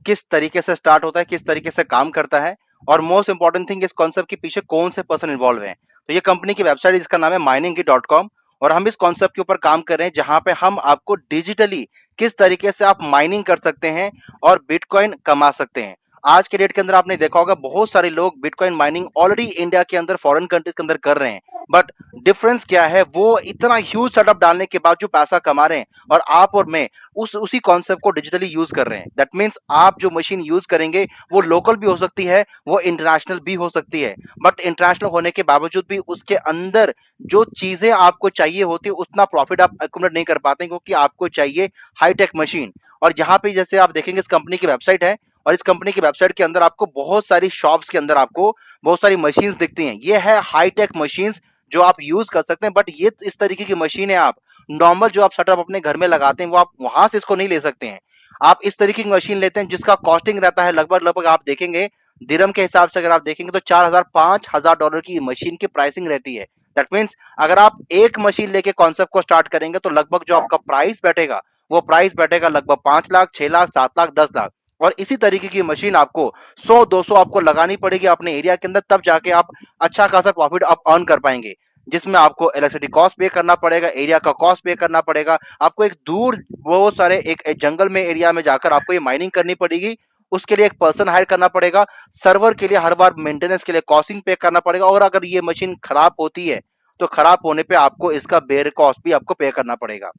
किस तरीके से स्टार्ट होता है, किस तरीके से काम करता है, और मोस्ट इंपॉर्टेंट थिंग इस कॉन्सेप्ट के पीछे कौन से पर्सन इन्वॉल्व हैं। तो ये कंपनी की वेबसाइट जिसका नाम है mininggit.com, और हम इस कॉन्सेप्ट के ऊपर काम कर रहे हैं जहां पे हम आपको डिजिटली किस तरीके से आप माइनिंग कर सकते हैं और बिटकॉइन कमा सकते हैं। आज के डेट के अंदर आपने देखा होगा बहुत सारे लोग बिटकॉइन माइनिंग ऑलरेडी इंडिया के अंदर, फॉरेन कंट्रीज के अंदर कर रहे हैं, बट डिफरेंस क्या है, वो इतना ह्यूज सेटअप डालने के बाद जो पैसा कमा रहे हैं, और आप और मैं उसी कॉन्सेप्ट को डिजिटली यूज कर रहे हैं। दैट मीन्स आप जो मशीन यूज करेंगे वो लोकल भी हो सकती है, वो इंटरनेशनल भी हो सकती है, बट इंटरनेशनल होने के बावजूद भी उसके अंदर जो चीजें आपको चाहिए होती है उतना प्रॉफिट आप अक्यूमुलेट नहीं कर पाते, क्योंकि आपको चाहिए हाईटेक मशीन। और यहाँ पे जैसे आप देखेंगे इस कंपनी की वेबसाइट है, और इस कंपनी की वेबसाइट के अंदर आपको बहुत सारी शॉप्स के अंदर आपको बहुत सारी मशीन्स दिखती हैं। ये है हाईटेक मशीन्स जो आप यूज कर सकते हैं, बट ये इस तरीके की मशीन है, आप नॉर्मल जो आप सेटअप अपने घर में लगाते हैं वो आप वहां से इसको नहीं ले सकते हैं। आप इस तरीके की मशीन लेते हैं जिसका कॉस्टिंग रहता है लगभग लगभग आप देखेंगे दिरहम के हिसाब से अगर आप देखेंगे तो 4,000 5,000 डॉलर की मशीन की प्राइसिंग रहती है। दैट मीन्स अगर आप एक मशीन लेके कॉन्सेप्ट को स्टार्ट करेंगे तो लगभग जो आपका प्राइस बैठेगा वो प्राइस बैठेगा लगभग 5 लाख, 6 लाख, 7 लाख, 10 लाख। और इसी तरीके की मशीन आपको 100-200 आपको लगानी पड़ेगी अपने एरिया के अंदर, तब जाके आप अच्छा खासा प्रॉफिट आप अर्न कर पाएंगे, जिसमें आपको इलेक्ट्रिसिटी कॉस्ट पे करना पड़ेगा, एरिया का कॉस्ट पे करना पड़ेगा, आपको एक दूर बहुत सारे एक जंगल में एरिया में जाकर आपको ये माइनिंग करनी पड़ेगी, उसके लिए एक पर्सन हायर करना पड़ेगा, सर्वर के लिए हर बार मेंटेनेंस के लिए कॉस्टिंग पे करना पड़ेगा, और अगर ये मशीन खराब होती है तो खराब होने पे आपको इसका बेयर कॉस्ट भी आपको पे करना पड़ेगा।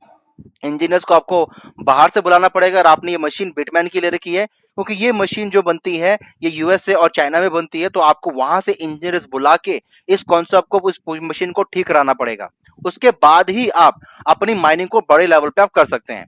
इंजीनियर्स को आपको बाहर से बुलाना पड़ेगा, और आपने ये मशीन बिटमैन की ले रखी है क्योंकि ये मशीन जो बनती है ये यूएसए और चाइना में बनती है, तो आपको वहां से इंजीनियर्स बुला के इस कॉन्सेप्ट को, इस मशीन को ठीक कराना पड़ेगा। उसके बाद ही आप अपनी माइनिंग को बड़े लेवल पे आप कर सकते हैं।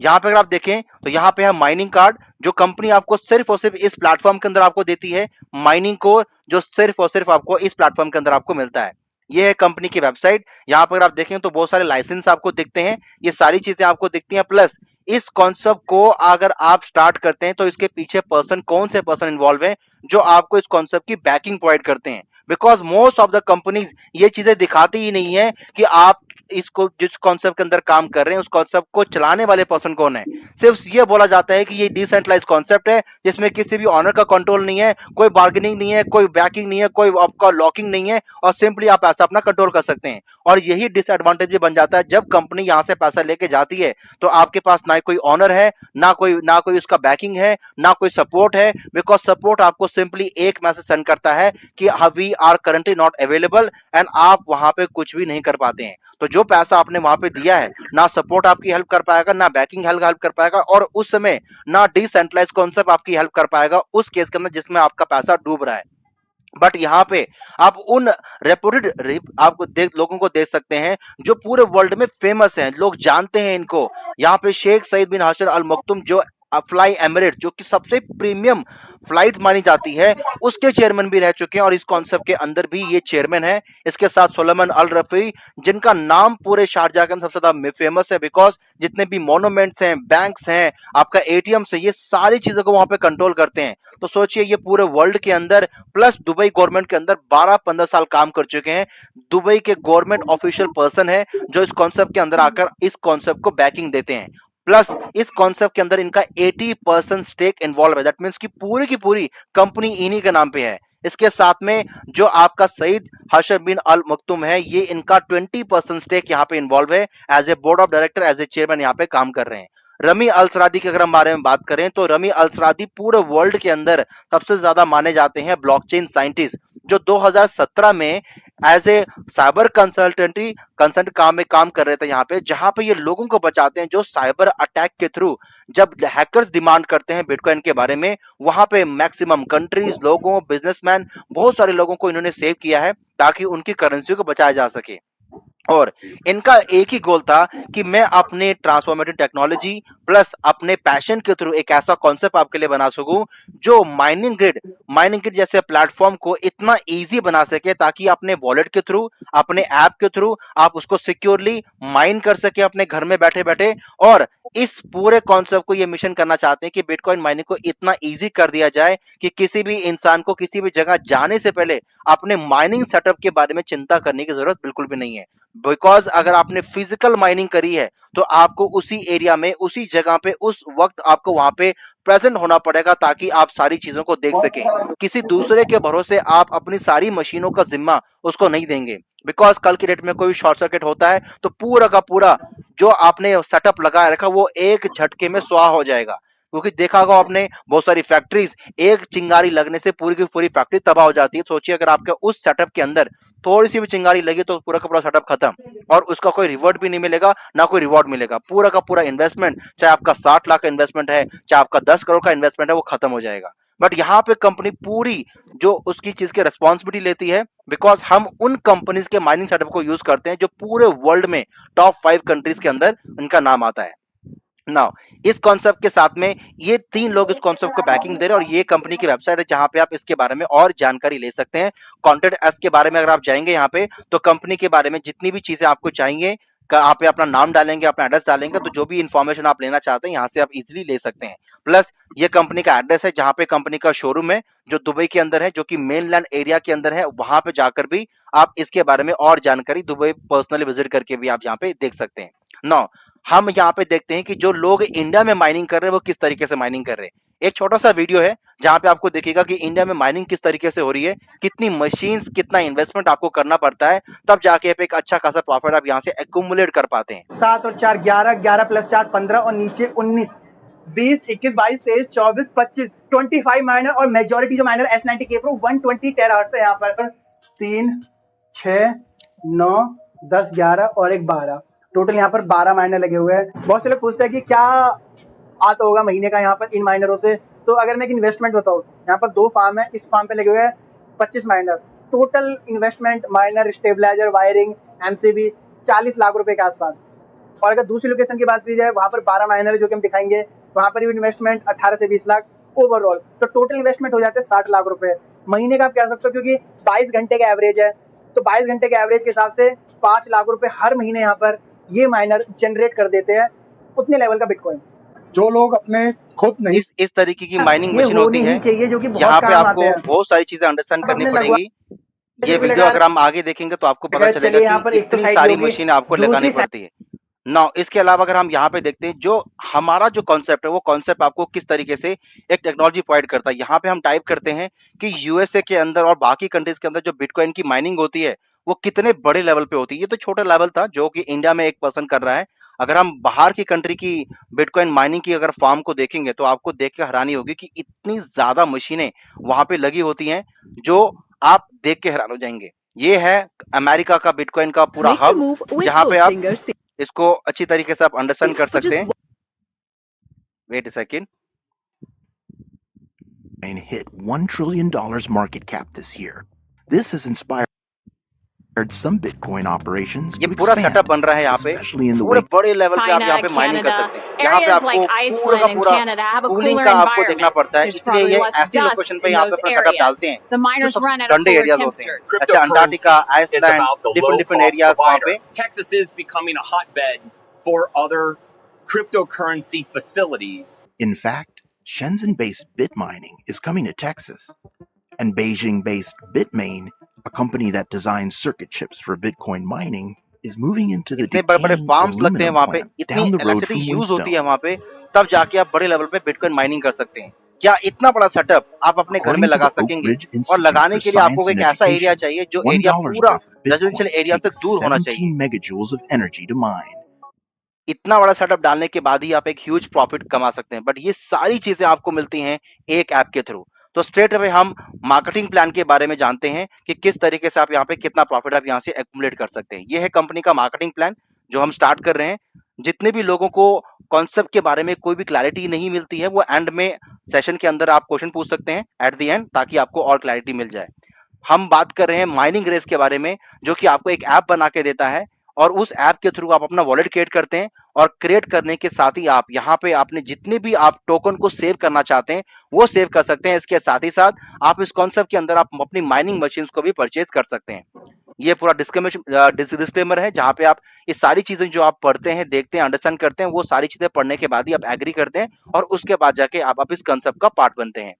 यहाँ पे अगर आप देखें तो यहाँ पे है माइनिंग कार्ड, जो कंपनी आपको सिर्फ और सिर्फ इस प्लेटफॉर्म के अंदर आपको देती है, माइनिंग को जो सिर्फ और सिर्फ आपको इस प्लेटफॉर्म के अंदर आपको मिलता है। ये है कंपनी की वेबसाइट। यहाँ पर आप देखें तो बहुत सारे लाइसेंस आपको दिखते हैं, ये सारी चीजें आपको दिखती हैं। प्लस इस कॉन्सेप्ट को अगर आप स्टार्ट करते हैं तो इसके पीछे पर्सन, कौन से पर्सन इन्वॉल्व है जो आपको इस कॉन्सेप्ट की बैकिंग प्रोवाइड करते हैं। Because most of the companies ये चीजें दिखाती ही नहीं है कि आप इसको जिस कॉन्सेप्ट के अंदर काम कर रहे हैं उस कॉन्सेप्ट को चलाने वाले पर्सन कौन है। सिर्फ ये बोला जाता है कि ये डिसेंट्रलाइज कॉन्सेप्ट है जिसमें किसी भी ऑनर का कंट्रोल नहीं है, कोई बार्गेनिंग नहीं है, कोई बैकिंग नहीं है, कोई आपका लॉकिंग नहीं है, और सिंपली आप पैसा अपना कंट्रोल कर सकते हैं। और यही डिसएडवांटेज भी बन जाता है जब कंपनी यहां से पैसा लेके जाती है तो आपके पास ना कोई ऑनर है, ना कोई उसका बैकिंग है, ना कोई सपोर्ट है। बिकॉज सपोर्ट आपको सिंपली एक मैसेज सेंड करता है कि we are currently not available, and आप वहां पे कुछ भी नहीं कर पाते हैं। तो जो पैसा आपने वहां पे दिया है, ना सपोर्ट आपकी हेल्प कर पाएगा, ना बैकिंग हेल्प कर पाएगा, और उस समय ना डिसेंट्रलाइज कॉन्सेप्ट आपकी हेल्प कर पाएगा उस केस के अंदर जिसमें आपका पैसा डूब रहा है। बट यहाँ पे आप उन रेपुटेड आपको लोगों को देख सकते हैं जो पूरे वर्ल्ड में फेमस हैं, लोग जानते हैं इनको। यहाँ पे शेख सईद बिन हसन अल मखदूम जो फ्लाई एमिरेट जो कि सबसे प्रीमियम फ्लाइट मानी जाती है उसके चेयरमैन भी रह चुके हैं, और इस कॉन्सेप्ट के अंदर भी ये चेयरमैन है। इसके साथ सोलेमन अल रफी, जिनका नाम पूरे शारजाह के अंदर सबसे ज्यादा फेमस है, बिकॉज जितने भी मोनूमेंट्स हैं, बैंक्स हैं, आपका एटीएम से, ये सारी चीजों को वहां पे कंट्रोल करते हैं। तो सोचिए ये पूरे वर्ल्ड के अंदर, प्लस दुबई गवर्नमेंट के अंदर 12-15 साल काम कर चुके हैं। दुबई के गवर्नमेंट ऑफिशियल पर्सन है जो इस कॉन्सेप्ट के अंदर आकर इस कॉन्सेप्ट को बैकिंग देते हैं। प्लस इस कॉन्सेप्ट के अंदर इनका 80% स्टेक इन्वॉल्व है। दैट मीन्स की पूरी कंपनी इन्हीं के नाम पे है। इसके साथ में जो आपका सईद हर्षद बिन अल मखदूम है, ये इनका 20% स्टेक यहाँ पे इन्वॉल्व है, as a board of director, as a chairman यहाँ पे काम कर रहे हैं। रमी अल सरादी के अगर हम बारे में बात करें तो रमी अल सरादी पूरे वर्ल्ड के अंदर सबसे ज्यादा माने जाते हैं ब्लॉकचेन साइंटिस्ट, जो 2017 में एज ए साइबर कंसल्ट काम में काम कर रहे थे यहाँ पे, जहां पे ये लोगों को बचाते हैं जो साइबर अटैक के थ्रू जब हैकर्स डिमांड करते हैं बिटकॉइन के बारे में, वहां पे मैक्सिमम कंट्रीज, लोगों, बिजनेसमैन, बहुत सारे लोगों को इन्होंने सेव किया है ताकि उनकी करेंसी को बचाया जा सके। और इनका एक ही गोल था कि मैं अपने ट्रांसफॉर्मेटिव टेक्नोलॉजी प्लस अपने पैशन के थ्रू एक ऐसा कॉन्सेप्ट आपके लिए बना सकूं जो माइनिंग ग्रिड जैसे प्लेटफॉर्म को इतना इजी बना सके ताकि अपने वॉलेट के थ्रू, अपने ऐप के थ्रू आप उसको सिक्योरली माइन कर सके अपने घर में बैठे बैठे। और इस पूरे कॉन्सेप्ट को ये मिशन करना चाहते हैं कि बिटकॉइन माइनिंग को इतना इजी कर दिया जाए कि किसी भी इंसान को किसी भी जगह जाने से पहले अपने माइनिंग सेटअप के बारे में चिंता करने की जरूरत बिल्कुल भी नहीं है। बिकॉज अगर आपने फिजिकल माइनिंग करी है तो आपको उसी एरिया में, उसी जगह पे, उस वक्त आपको वहां पे प्रेजेंट होना पड़ेगा ताकि आप सारी चीजों को देख सकें। किसी दूसरे के भरोसे आप अपनी सारी मशीनों का जिम्मा उसको नहीं देंगे। बिकॉज कल की डेट में कोई शॉर्ट सर्किट होता है तो पूरा का पूरा जो आपने सेटअप लगाया रखा वो एक झटके में स्वाह हो जाएगा। क्योंकि देखा होगा आपने बहुत सारी फैक्ट्रीज, एक चिंगारी लगने से पूरी की पूरी फैक्ट्री तबाह हो जाती है। सोचिए अगर आपके उस सेटअप के अंदर थोड़ी सी भी चिंगारी लगी तो पूरा का पूरा सेटअप खत्म, और उसका कोई रिवॉर्ड भी नहीं मिलेगा, ना कोई रिवॉर्ड मिलेगा। पूरा का पूरा इन्वेस्टमेंट, चाहे आपका 60 लाख का इन्वेस्टमेंट है, चाहे आपका 10 करोड़ का इन्वेस्टमेंट है, वो खत्म हो जाएगा। बट यहाँ पे कंपनी पूरी जो उसकी चीज की रेस्पॉन्सिबिलिटी लेती है, बिकॉज हम उन कंपनीज के माइनिंग सेटअप को यूज करते हैं जो पूरे वर्ल्ड में टॉप 5 कंट्रीज के अंदर उनका नाम आता है। नाउ इस कॉन्सेप्ट के साथ में ये 3 लोग इस कॉन्सेप्ट को बैकिंग दे रहे हैं, और ये कंपनी की वेबसाइट है जहां पे आप इसके बारे में और जानकारी ले सकते हैं। कॉन्टेक्ट एस के बारे में अगर आप जाएंगे यहाँ पे तो कंपनी के बारे में जितनी भी चीजें आपको चाहिए, आप पे अपना नाम डालेंगे, अपना एड्रेस डालेंगे, तो जो भी इंफॉर्मेशन आप लेना चाहते हैं यहाँ से आप इजीली ले सकते हैं। प्लस ये कंपनी का एड्रेस है जहां पे कंपनी का शोरूम है जो दुबई के अंदर है, जो कि मेनलैंड एरिया के अंदर है। वहां पे जाकर भी आप इसके बारे में और जानकारी दुबई पर्सनली विजिट करके भी आप यहाँ पे देख सकते हैं। नौ हम यहाँ पे देखते हैं कि जो लोग इंडिया में माइनिंग कर रहे हैं वो किस तरीके से माइनिंग कर रहे हैं। एक छोटा सा वीडियो है जहां पे आपको दिखेगा कि इंडिया में माइनिंग किस तरीके से हो रही है, कितनी मशीन्स, कितना इन्वेस्टमेंट आपको करना पड़ता है, तब जाके आप एक अच्छा खासा प्रॉफिट आप यहाँ से एक्यूमुलेट कर पाते हैं। 7 और 4 11, 11 प्लस 4 15 और नीचे 19, 20, 21, 22, 23, 24, 25, 25 माइनर, और मेजोरिटी जो माइनर S90 के प्रो 120 टेराहर्ट्ज़ है। यहाँ पर 3, 6, 9, 10, 11 और एक 12, टोटल यहाँ पर 12 माइनर लगे हुए हैं। बहुत से लोग पूछते हैं कि क्या आता होगा महीने का यहाँ पर इन माइनरों से। तो अगर मैं एक इन्वेस्टमेंट बताऊँ, यहाँ पर 2 फार्म है, इस फार्म पे लगे हुए हैं 25 miner. Total investment miner, stabilizer, wiring, MCB 40 lakh रुपए के आसपास। और अगर दूसरी लोकेशन की बात की जाए, वहाँ पर 12 माइनर है जो कि हम दिखाएंगे, वहाँ पर भी इन्वेस्टमेंट 18 से 20 लाख ओवरऑल। तो टोटल इन्वेस्टमेंट हो जाते हैं 60 लाख रुपए महीने का। आप कह सकते हो क्योंकि 22 घंटे का एवरेज है, तो 22 घंटे के एवरेज के हिसाब से 5 लाख रुपए हर महीने यहाँ पर ये माइनर जनरेट कर देते हैं, उतने लेवल का बिटकॉइन। जो लोग अपने खुद नहीं इस तरीके की माइनिंग ये मशीन होती होनी है, ही चाहिए, जो कि बहुत यहाँ पे काम आते आपको हैं। बहुत सारी चीजें अंडरस्टैंड करनी हमने लगवा- पड़ेगी। ये वीडियो अगर हम आगे देखेंगे तो आपको पता चलिए चलेगा यहाँ पर कि एक तो इतनी साइड सारी होगी, मशीनें आपको दूसरी लगानी साइड- पड़ती है। नाउ इसके अलावा अगर हम यहाँ पे देखते हैं जो हमारा जो कॉन्सेप्ट है वो कॉन्सेप्ट आपको किस तरीके से एक टेक्नोलॉजी प्रोवाइड करता है। यहाँ पे हम टाइप करते हैं कि यूएसए के अंदर और बाकी कंट्रीज के अंदर जो बिटकॉइन की माइनिंग होती है वो कितने बड़े लेवल पे होती है। ये तो छोटा लेवल था जो कि इंडिया में एक पर्सन कर रहा है। अगर हम बाहर की कंट्री की बिटकॉइन माइनिंग की अगर फार्म को देखेंगे तो आपको देख के हैरानी होगी कि इतनी ज्यादा मशीनें वहां पे लगी होती हैं जो आप देख के हैरान हो जाएंगे। ये है अमेरिका का बिटकॉइन का पूरा Make the hub, move with जहाँ पे आप Goldfinger इसको अच्छी तरीके से आप अंडरस्टैंड कर for सकते just हैं। Wait a second. and hit $1 trillion market cap this year. This has inspired some Bitcoin operations ये to पूरा expand, सेटअप बन रहा है यहाँ पे, especially in the पूरे wake बड़े लेवल पे आप China, यहाँ पे माइनिंग कर Canada, सकते हैं। यहाँ पे areas आपको like पूरा Iceland का and पूरा Canada have a cooling cooler का आपको देखना environment. पड़ता है, There's इसलिए probably ये less ऐसी dust लोकेशन पे in यहाँ those पे अपना सेटअप areas. डालते हैं The miners जो run at a ठंडे cooler एरियाज होते हैं, temperature. अच्छा Antarctica, Cryptocurrency is Iceland, about the different different low-cost areas वहाँ provider. पे। Texas is becoming a hotbed for other cryptocurrency facilities. In fact, Shenzhen-based Bitmining is coming to Texas, and Beijing-based Bitmain, a company that designs circuit chips for Bitcoin mining, is moving into the इतने बड़े बड़े decaying farms लगते हैं aluminum वहाँ पे, plant इतनी down the road electricity from use होती है Whinstone. वहाँ पे, तब जाके आप बड़े लेवल पे बिटकॉइन माइनिंग कर सकते हैं। क्या इतना बड़ा सेटअप आप अपने घर में According to लगा the Oak सकेंगे? Ridge और Institute लगाने for के लिए आपको Science एक and ऐसा एरिया Education, चाहिए जो $1 एरिया पूरा worth of residential Bitcoin area से takes दूर होना चाहिए। 17 megajoules of energy to mine. इतना बड़ा सेटअप डालने के बाद ही आप एक ह्यूज प्रॉफिट कमा सकते हैं। बट ये सारी चीजें आपको मिलती हैं एक ऐप के थ्रू। तो स्ट्रेट अवे हम मार्केटिंग प्लान के बारे में जानते हैं कि किस तरीके से आप यहाँ पे कितना प्रॉफिट आप यहाँ से एक्यूमुलेट कर सकते हैं। ये है कंपनी का मार्केटिंग प्लान जो हम स्टार्ट कर रहे हैं। जितने भी लोगों को कॉन्सेप्ट के बारे में कोई भी क्लैरिटी नहीं मिलती है वो एंड में सेशन के अंदर आप क्वेश्चन पूछ सकते हैं एट द एंड, ताकि आपको और क्लैरिटी मिल जाए। हम बात कर रहे हैं माइनिंग रेस के बारे में, जो कि आपको एक ऐप बना के देता है और उस ऐप के थ्रू आप अपना वॉलेट क्रिएट करते हैं, और क्रिएट करने के साथ ही आप यहाँ पे आपने जितने भी आप टोकन को सेव करना चाहते हैं वो सेव कर सकते हैं। इसके साथ ही साथ आप इस कॉन्सेप्ट के अंदर आप अपनी माइनिंग मशीन्स को भी परचेज कर सकते हैं। ये पूरा डिस्क्लेमर है जहाँ पे आप ये सारी चीजें जो आप पढ़ते हैं, देखते हैं, अंडरस्टैंड करते हैं, वो सारी चीजें पढ़ने के बाद ही आप एग्री करते हैं और उसके बाद जाके आप इस कॉन्सेप्ट का पार्ट बनते हैं।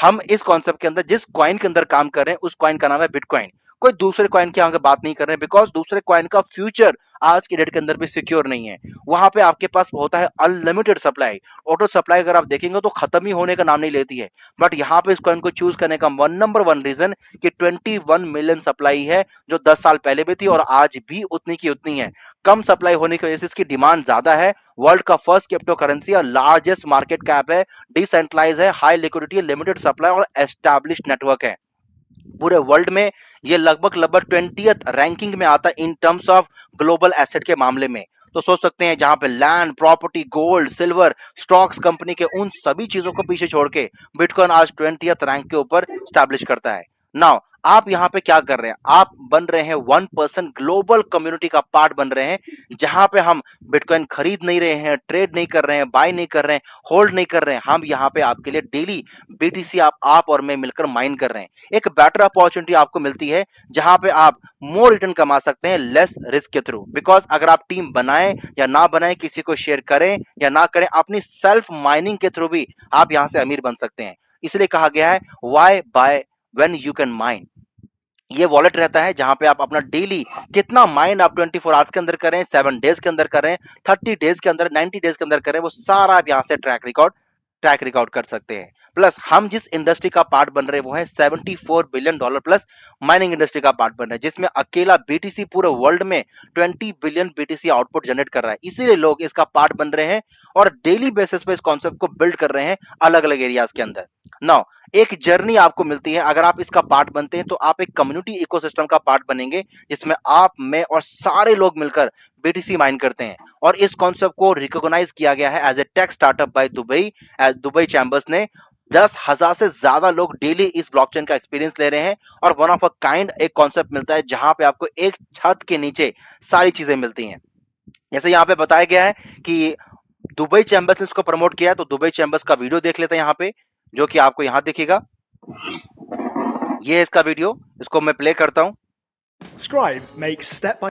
हम इस कॉन्सेप्ट के अंदर जिस कॉइन के अंदर काम कर रहे हैं उस कॉइन का नाम है बिटकॉइन। कोई दूसरे कॉइन की आगे बात नहीं कर रहे हैं, बिकॉज दूसरे कॉइन का फ्यूचर आज की डेट के अंदर भी सिक्योर नहीं है। वहां पे आपके पास होता है अनलिमिटेड सप्लाई, ऑटो सप्लाई अगर आप देखेंगे तो खत्म ही होने का नाम नहीं लेती है। बट यहाँ पे इस कॉइन को चूज करने का नंबर वन रीजन कि 21 मिलियन सप्लाई है, जो 10 साल पहले भी थी और आज भी उतनी की उतनी है। कम सप्लाई होने की वजह से इसकी डिमांड ज्यादा है। वर्ल्ड का फर्स्ट क्रिप्टो करेंसी है, लार्जेस्ट मार्केट कैप है, डिसेंट्रलाइज है, हाई लिक्विडिटी, लिमिटेड सप्लाई और एस्टैब्लिश्ड नेटवर्क है। पूरे वर्ल्ड में ये लगभग लगभग 20th रैंकिंग में आता है in terms of global asset के मामले में। तो सोच सकते हैं जहां पे land, property, gold, silver, stocks company के उन सभी चीजों को पीछे छोड़ के बिटकॉइन आज 20th रैंक के ऊपर स्टैब्लिश करता है। नाउ आप यहाँ पे क्या कर रहे हैं, आप बन रहे हैं 1% ग्लोबल कम्युनिटी का पार्ट बन रहे हैं, जहां पे हम बिटकॉइन खरीद नहीं रहे हैं, ट्रेड नहीं कर रहे हैं, बाय नहीं कर रहे हैं, होल्ड नहीं कर रहे हैं। हम यहाँ पे आपके लिए डेली बीटीसी आप और मैं मिलकर माइन कर रहे हैं। एक बेटर अपॉर्चुनिटी आपको मिलती है जहां पे आप मोर रिटर्न कमा सकते हैं लेस रिस्क के थ्रू। बिकॉज अगर आप टीम बनाएं या ना बनाएं, किसी को शेयर करें या ना करें, अपनी सेल्फ माइनिंग के थ्रू भी आप यहां से अमीर बन सकते हैं। इसलिए कहा गया है why by when you can mine. ये वॉलेट रहता है जहां पे आप अपना डेली कितना माइन आप 24 आवर्स के अंदर करें, 7 डेज के अंदर करें, 30 डेज के अंदर, 90 डेज के अंदर करें, वो सारा आप यहां से ट्रैक रिकॉर्ड कर सकते हैं। प्लस हम जिस इंडस्ट्री का पार्ट बन रहे हैं वो है $74 बिलियन प्लस माइनिंग इंडस्ट्री का पार्ट बन रहा है, जिसमें अकेला बीटीसी पूरे वर्ल्ड में 20 बिलियन बीटीसी आउटपुट जनरेट कर रहा है। इसीलिए लोग इसका पार्ट बन रहे हैं और डेली बेसिस पे इस कॉन्सेप्ट को बिल्ड कर रहे हैं अलग अलग एरियाज के अंदर। नाउ एक जर्नी आपको मिलती है, अगर आप इसका पार्ट बनते हैं तो आप एक कम्युनिटी इकोसिस्टम का पार्ट बनेंगे, जिसमें आप, मैं और सारे लोग मिलकर बीटीसी माइन करते हैं। और इस कॉन्सेप्ट को रिकॉग्नाइज किया गया है as a tech startup by Dubai chambers ने। 10,000 से ज्यादा लोग डेली इस ब्लॉकचेन का एक्सपीरियंस ले रहे हैं और वन ऑफ अ काइंड एक कॉन्सेप्ट मिलता है जहां पे आपको एक छत के नीचे सारी चीजें मिलती हैं। जैसे यहाँ पे बताया गया है कि दुबई चैम्बर्स ने इसको प्रमोट किया है, तो दुबई चैम्बर्स का वीडियो देख लेते हैं यहाँ पे, जो कि आपको यहाँ दिखेगा। ये है इसका वीडियो, इसको मैं प्ले करता हूँ। Scribe makes step by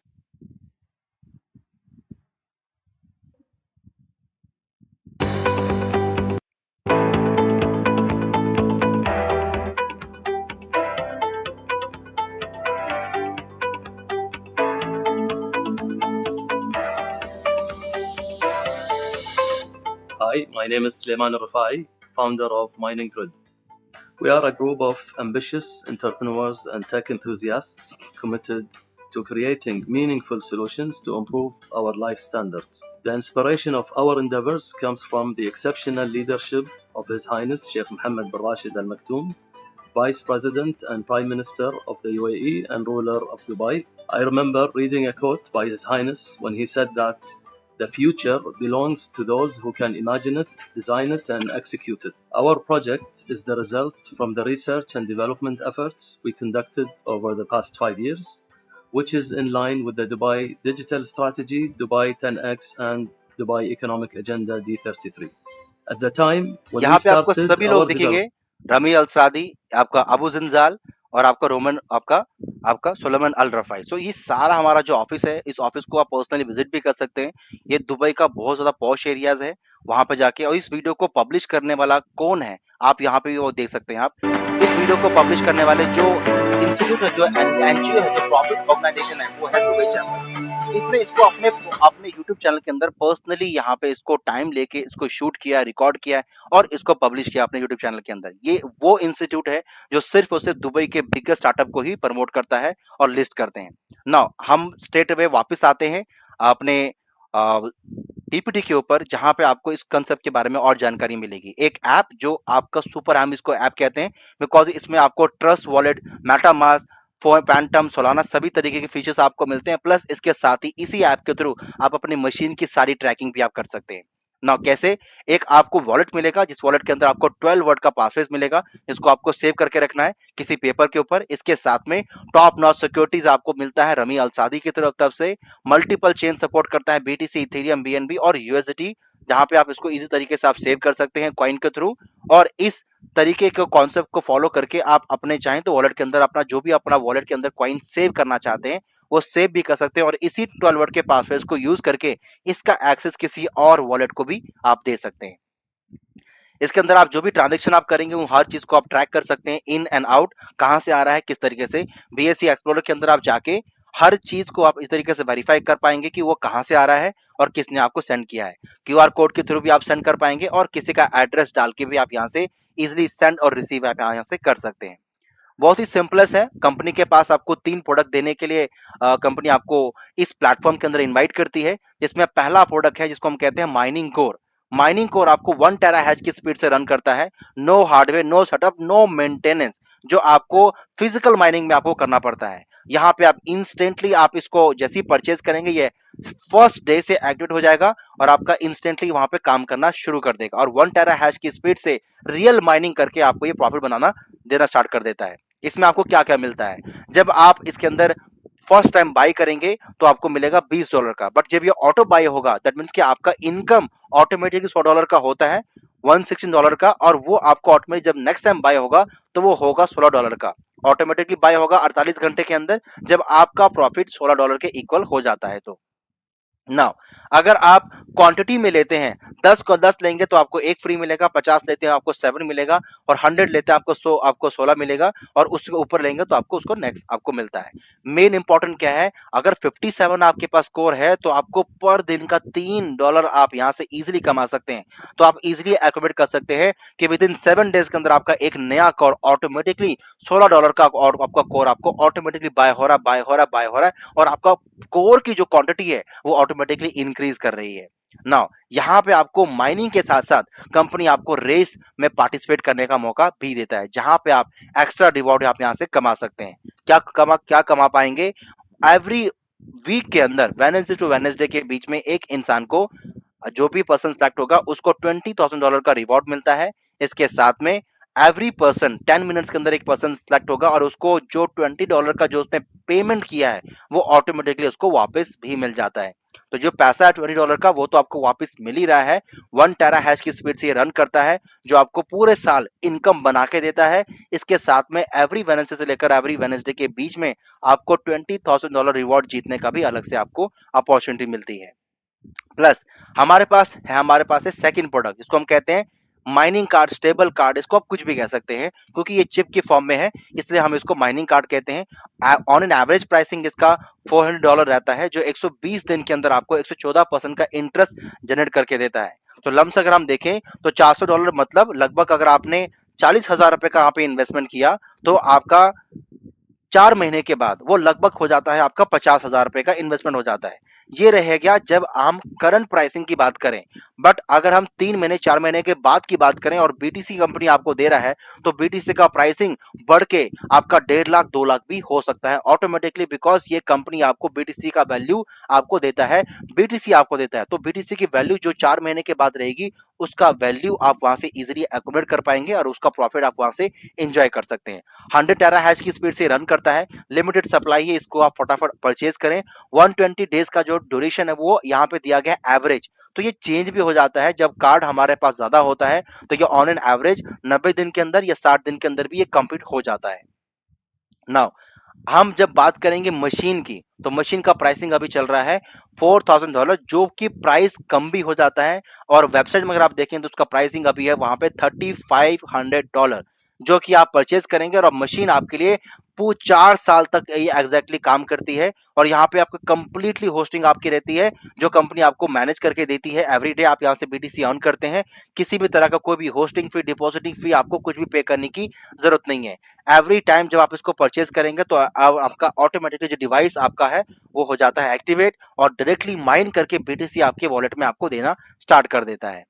Hi, my name is Suleiman Rafai, founder of Mining Grid. We are a group of ambitious entrepreneurs and tech enthusiasts committed to creating meaningful solutions to improve our life standards. The inspiration of our endeavors comes from the exceptional leadership of His Highness Sheikh Mohammed bin Rashid Al Maktoum, Vice President and Prime Minister of the UAE and ruler of Dubai. I remember reading a quote by His Highness when he said that the future belongs to those who can imagine it, design it, and execute it. Our project is the result from the research and development efforts we conducted over the past 5 years, which is in line with the Dubai Digital Strategy, Dubai 10X, and Dubai Economic Agenda D33. At the time when यहाँ we पे आपको started सभी our लोग दिखेंगे, rummy अल सादी, आपका अबू जिंजाल और आपका रोमन, आपका सुलेमान अल रफाई। सो ये सारा हमारा जो ऑफिस है, इस ऑफिस को आप पर्सनली विजिट भी कर सकते हैं। ये दुबई का बहुत ज्यादा पॉश एरियाज है, वहां पे जाके। और इस वीडियो को पब्लिश करने वाला कौन है, आप यहाँ पे वो देख सकते हैं। आप इस वीडियो को पब्लिश करने वाले जो इंस्टीट्यूट है, जो एनजीओ है, जो प्रॉफिट ऑर्गेनाइजेशन है, वो है दुबई चैम्बर। इसने इसको अपने यूट्यूब चैनल के अंदर पर्सनली यहाँ पे इसको टाइम लेके इसको शूट किया, रिकॉर्ड किया और इसको पब्लिश किया अपने यूट्यूब चैनल के अंदर। ये वो इंस्टीट्यूट है जो सिर्फ और सिर्फ दुबई के बिगेस्ट स्टार्टअप को ही प्रमोट करता है और लिस्ट करते हैं। नाउ हम स्ट्रेट अवे वापस आते हैं अपने पीपीटी के ऊपर, जहां पे आपको इस कंसेप्ट के बारे में और जानकारी मिलेगी। एक ऐप जो आपका सुपर ऐप, इसको ऐप कहते हैं बिकॉज इसमें आपको trust wallet, MetaMask, Phantom, Solana सभी तरीके के फीचर्स आपको मिलते हैं। प्लस इसके साथ ही इसी ऐप के थ्रू आप अपनी मशीन की सारी ट्रैकिंग भी आप कर सकते हैं। ना कैसे, एक आपको वॉलेट मिलेगा, जिस वॉलेट के अंदर आपको 12 वर्ड का पासवर्ड मिलेगा, जिसको आपको सेव करके रखना है किसी पेपर के ऊपर। इसके साथ में टॉप नॉच सिक्योरिटीज आपको मिलता है रमी अल सादी की तरफ से। मल्टीपल चेन सपोर्ट करता है, बीटीसी, इथेरियम, बीएनबी और यूएसडी, जहां पे आप इसको इजी तरीके से आप सेव कर सकते हैं कॉइन के थ्रू। और इस तरीके के कॉन्सेप्ट को फॉलो करके आप अपने चाहें तो वॉलेट के अंदर अपना जो भी अपना वॉलेट के अंदर कॉइन सेव करना चाहते हैं वो सेव भी कर सकते हैं। और इसी 12 वर्ड के पासवर्ड को यूज करके इसका एक्सेस किसी और वॉलेट को भी आप दे सकते हैं। इसके अंदर आप जो भी ट्रांजेक्शन आप करेंगे वो हर चीज को आप ट्रैक कर सकते हैं, इन एंड आउट कहाँ से आ रहा है, किस तरीके से। बीएससी एक्सप्लोरर के अंदर आप जाके हर चीज को आप इस तरीके से वेरीफाई कर पाएंगे कि वो कहाँ से आ रहा है और किसने आपको सेंड किया है। क्यूआर कोड के थ्रू भी आप सेंड कर पाएंगे और किसी का एड्रेस डाल के भी आप यहाँ से इजिली सेंड और रिसीव आप यहाँ से कर सकते हैं। बहुत ही सिंपलेस्ट है। कंपनी के पास आपको 3 प्रोडक्ट देने के लिए कंपनी आपको इस प्लेटफॉर्म के अंदर इनवाइट करती है, जिसमें पहला प्रोडक्ट है जिसको हम कहते हैं माइनिंग कोर। माइनिंग कोर आपको 1 टेरा हैश की स्पीड से रन करता है। No hardware, no setup, no maintenance, जो आपको फिजिकल माइनिंग में आपको करना पड़ता है। यहाँ पे आप इंस्टेंटली आप इसको जैसे ही परचेज करेंगे ये फर्स्ट डे से एक्टिवेट हो जाएगा और आपका इंस्टेंटली वहां पे काम करना शुरू कर देगा और 1 टेरा हैश की स्पीड से रियल माइनिंग करके आपको ये प्रॉफिट बनाना देना स्टार्ट कर देता है। इसमें आपको क्या क्या मिलता है, जब आप इसके अंदर फर्स्ट टाइम बाई करेंगे तो आपको मिलेगा $20 का, बट जब ये ऑटो बाई होगा दैट मीन्स कि आपका इनकम ऑटोमेटिकली $100 का होता है, $116 का, और वो आपको ऑटोमेटिक जब नेक्स्ट टाइम बाय होगा तो वो होगा $16 का। ऑटोमेटिकली बाय होगा 48 घंटे के अंदर जब आपका प्रॉफिट $16 के इक्वल हो जाता है। तो नाउ अगर आप क्वांटिटी में लेते हैं, 10 को 10 लेंगे तो आपको 1 फ्री मिलेगा, 50 लेते हैं आपको 7 मिलेगा, और 100 लेते हैं आपको 16 मिलेगा, और उसके ऊपर लेंगे तो आपको उसको नेक्स्ट आपको मिलता है। मेन इंपॉर्टेंट क्या है, अगर 57 आपके पास स्कोर है तो आपको पर दिन का $3 आप यहां से इजीली कमा सकते हैं। तो आप इजीली एक्टिवेट कर सकते हैं कि विद इन 7 डेज के अंदर आपका एक नया कोर ऑटोमेटिकली $16 का, और आपका कोर आपको ऑटोमेटिकली बाय हो रहा है और आपका कोर की जो क्वांटिटी है वो ऑटोमेटिकली इंक्रीज कर रही है। नाउ यहाँ पे आपको माइनिंग के साथ साथ कंपनी आपको रेस में पार्टिसिपेट करने का मौका भी देता है, जहां पे आप एक्स्ट्रा रिवॉर्ड आप यहाँ से कमा सकते हैं। क्या कमा पाएंगे, एवरी वीक के अंदर वेडनेसडे टू वेडनेसडे के बीच में एक इंसान को, जो भी पर्सन सेलेक्ट होगा उसको $20,000 का रिवॉर्ड मिलता है। इसके साथ में एवरी पर्सन 10 मिनट्स के अंदर एक पर्सन सेलेक्ट होगा और उसको जो $20 का जो उसने पेमेंट किया है वो ऑटोमेटिकली उसको वापस भी मिल जाता है। तो जो पैसा है $20 का वो तो आपको वापस मिल ही रहा है। 1 टेरा हैश की स्पीड से ये रन करता है, जो आपको पूरे साल इनकम बना के देता है। इसके साथ में एवरी वेडनेसडे से लेकर एवरी वेडनेसडे के बीच में आपको $20,000 रिवॉर्ड जीतने का भी अलग से आपको अपॉर्चुनिटी मिलती है। प्लस हमारे पास है सेकंड प्रोडक्ट, जिसको हम कहते हैं माइनिंग कार्ड, स्टेबल कार्ड, इसको आप कुछ भी कह सकते हैं क्योंकि ये चिप की फॉर्म में है, इसलिए हम इसको माइनिंग कार्ड कहते हैं। ऑन एन एवरेज प्राइसिंग इसका $400 रहता है, जो 120 दिन के अंदर आपको 114% का इंटरेस्ट जनरेट करके देता है। तो लम्स अगर हम देखें तो $400 मतलब लगभग, अगर आपने 40,000 रुपए का यहाँ पे इन्वेस्टमेंट किया तो आपका 4 महीने के बाद वो लगभग हो जाता है आपका 50,000 रुपए का इन्वेस्टमेंट हो जाता है। ये रहेगा जब हम करंट प्राइसिंग की बात करें, बट अगर हम 3 महीने 4 महीने के बाद की बात करें और बीटीसी कंपनी आपको दे रहा है तो बीटीसी का प्राइसिंग बढ़ के आपका 1.5 लाख 2 लाख भी हो सकता है ऑटोमेटिकली, बिकॉज ये कंपनी आपको बीटीसी का वैल्यू आपको देता है, बीटीसी आपको देता है। तो बीटीसी की वैल्यू जो 4 महीने के बाद रहेगी उसका वैल्यू आप वहां से इजीली एक्यूमुलेट कर पाएंगे और उसका प्रॉफिट आप वहां से एंजॉय कर सकते हैं। 100 टेरा हैश की स्पीड से रन करता है, लिमिटेड सप्लाई है, इसको आप फटाफट परचेज करें। 120 डेज का जो ड्यूरेशन है वो यहाँ पे दिया गया है एवरेज, तो ये चेंज भी हो जाता है जब कार्ड हमारे पास ज्यादा होता है, तो ये ऑन एन एवरेज 90 दिन के अंदर या 60 दिन के अंदर भी ये कंप्लीट हो जाता है। नाउ हम जब बात करेंगे मशीन की, तो मशीन का प्राइसिंग अभी चल रहा है $4,000, जो कि प्राइस कम भी हो जाता है, और वेबसाइट में अगर आप देखें तो उसका प्राइसिंग अभी है वहां पे $3,500, जो कि आप परचेज करेंगे और मशीन आपके लिए 4 साल तक ये एग्जैक्टली काम करती है। और यहाँ पे आपको कंप्लीटली होस्टिंग आपकी रहती है, जो कंपनी आपको मैनेज करके देती है। एवरी डे आप यहाँ से बीटीसी अर्न करते हैं, किसी भी तरह का कोई भी होस्टिंग फी, डिपॉजिटिंग फी आपको कुछ भी पे करने की जरूरत नहीं है। एवरी टाइम जब आप इसको परचेज करेंगे तो आपका ऑटोमेटिकली जो डिवाइस आपका है वो हो जाता है एक्टिवेट और डायरेक्टली माइन करके बीटीसी आपके वॉलेट में आपको देना स्टार्ट कर देता है।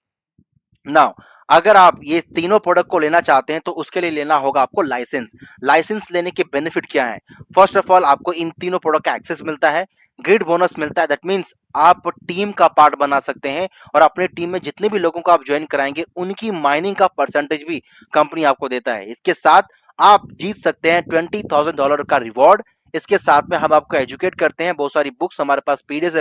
नाउ अगर आप ये तीनों प्रोडक्ट को लेना चाहते हैं तो उसके लिए लेना होगा आपको लाइसेंस। लाइसेंस लेने के बेनिफिट क्या है, फर्स्ट ऑफ ऑल आपको इन तीनों प्रोडक्ट का एक्सेस मिलता है, ग्रेड बोनस मिलता है, दैट मींस आप टीम का पार्ट बना सकते हैं और अपने टीम में जितने भी लोगों को आप ज्वाइन कराएंगे उनकी माइनिंग का परसेंटेज भी कंपनी आपको देता है। इसके साथ आप जीत सकते हैं $20,000 का रिवॉर्ड। इसके साथ में हम आपको एजुकेट करते हैं, बहुत सारी बुक्स हमारे पास पीडीएफ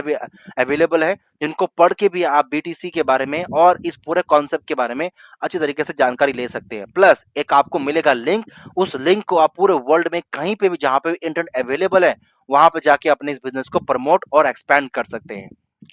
अवेलेबल है, जिनको पढ़ के भी आप बीटीसी के बारे में और इस पूरे कॉन्सेप्ट के बारे में अच्छी तरीके से जानकारी ले सकते हैं। प्लस एक आपको मिलेगा लिंक, उस लिंक को आप पूरे वर्ल्ड में कहीं पे भी जहां पे भी इंटरनेट अवेलेबल है वहां पे जाके अपने इस बिजनेस को प्रमोट और एक्सपैंड कर सकते हैं।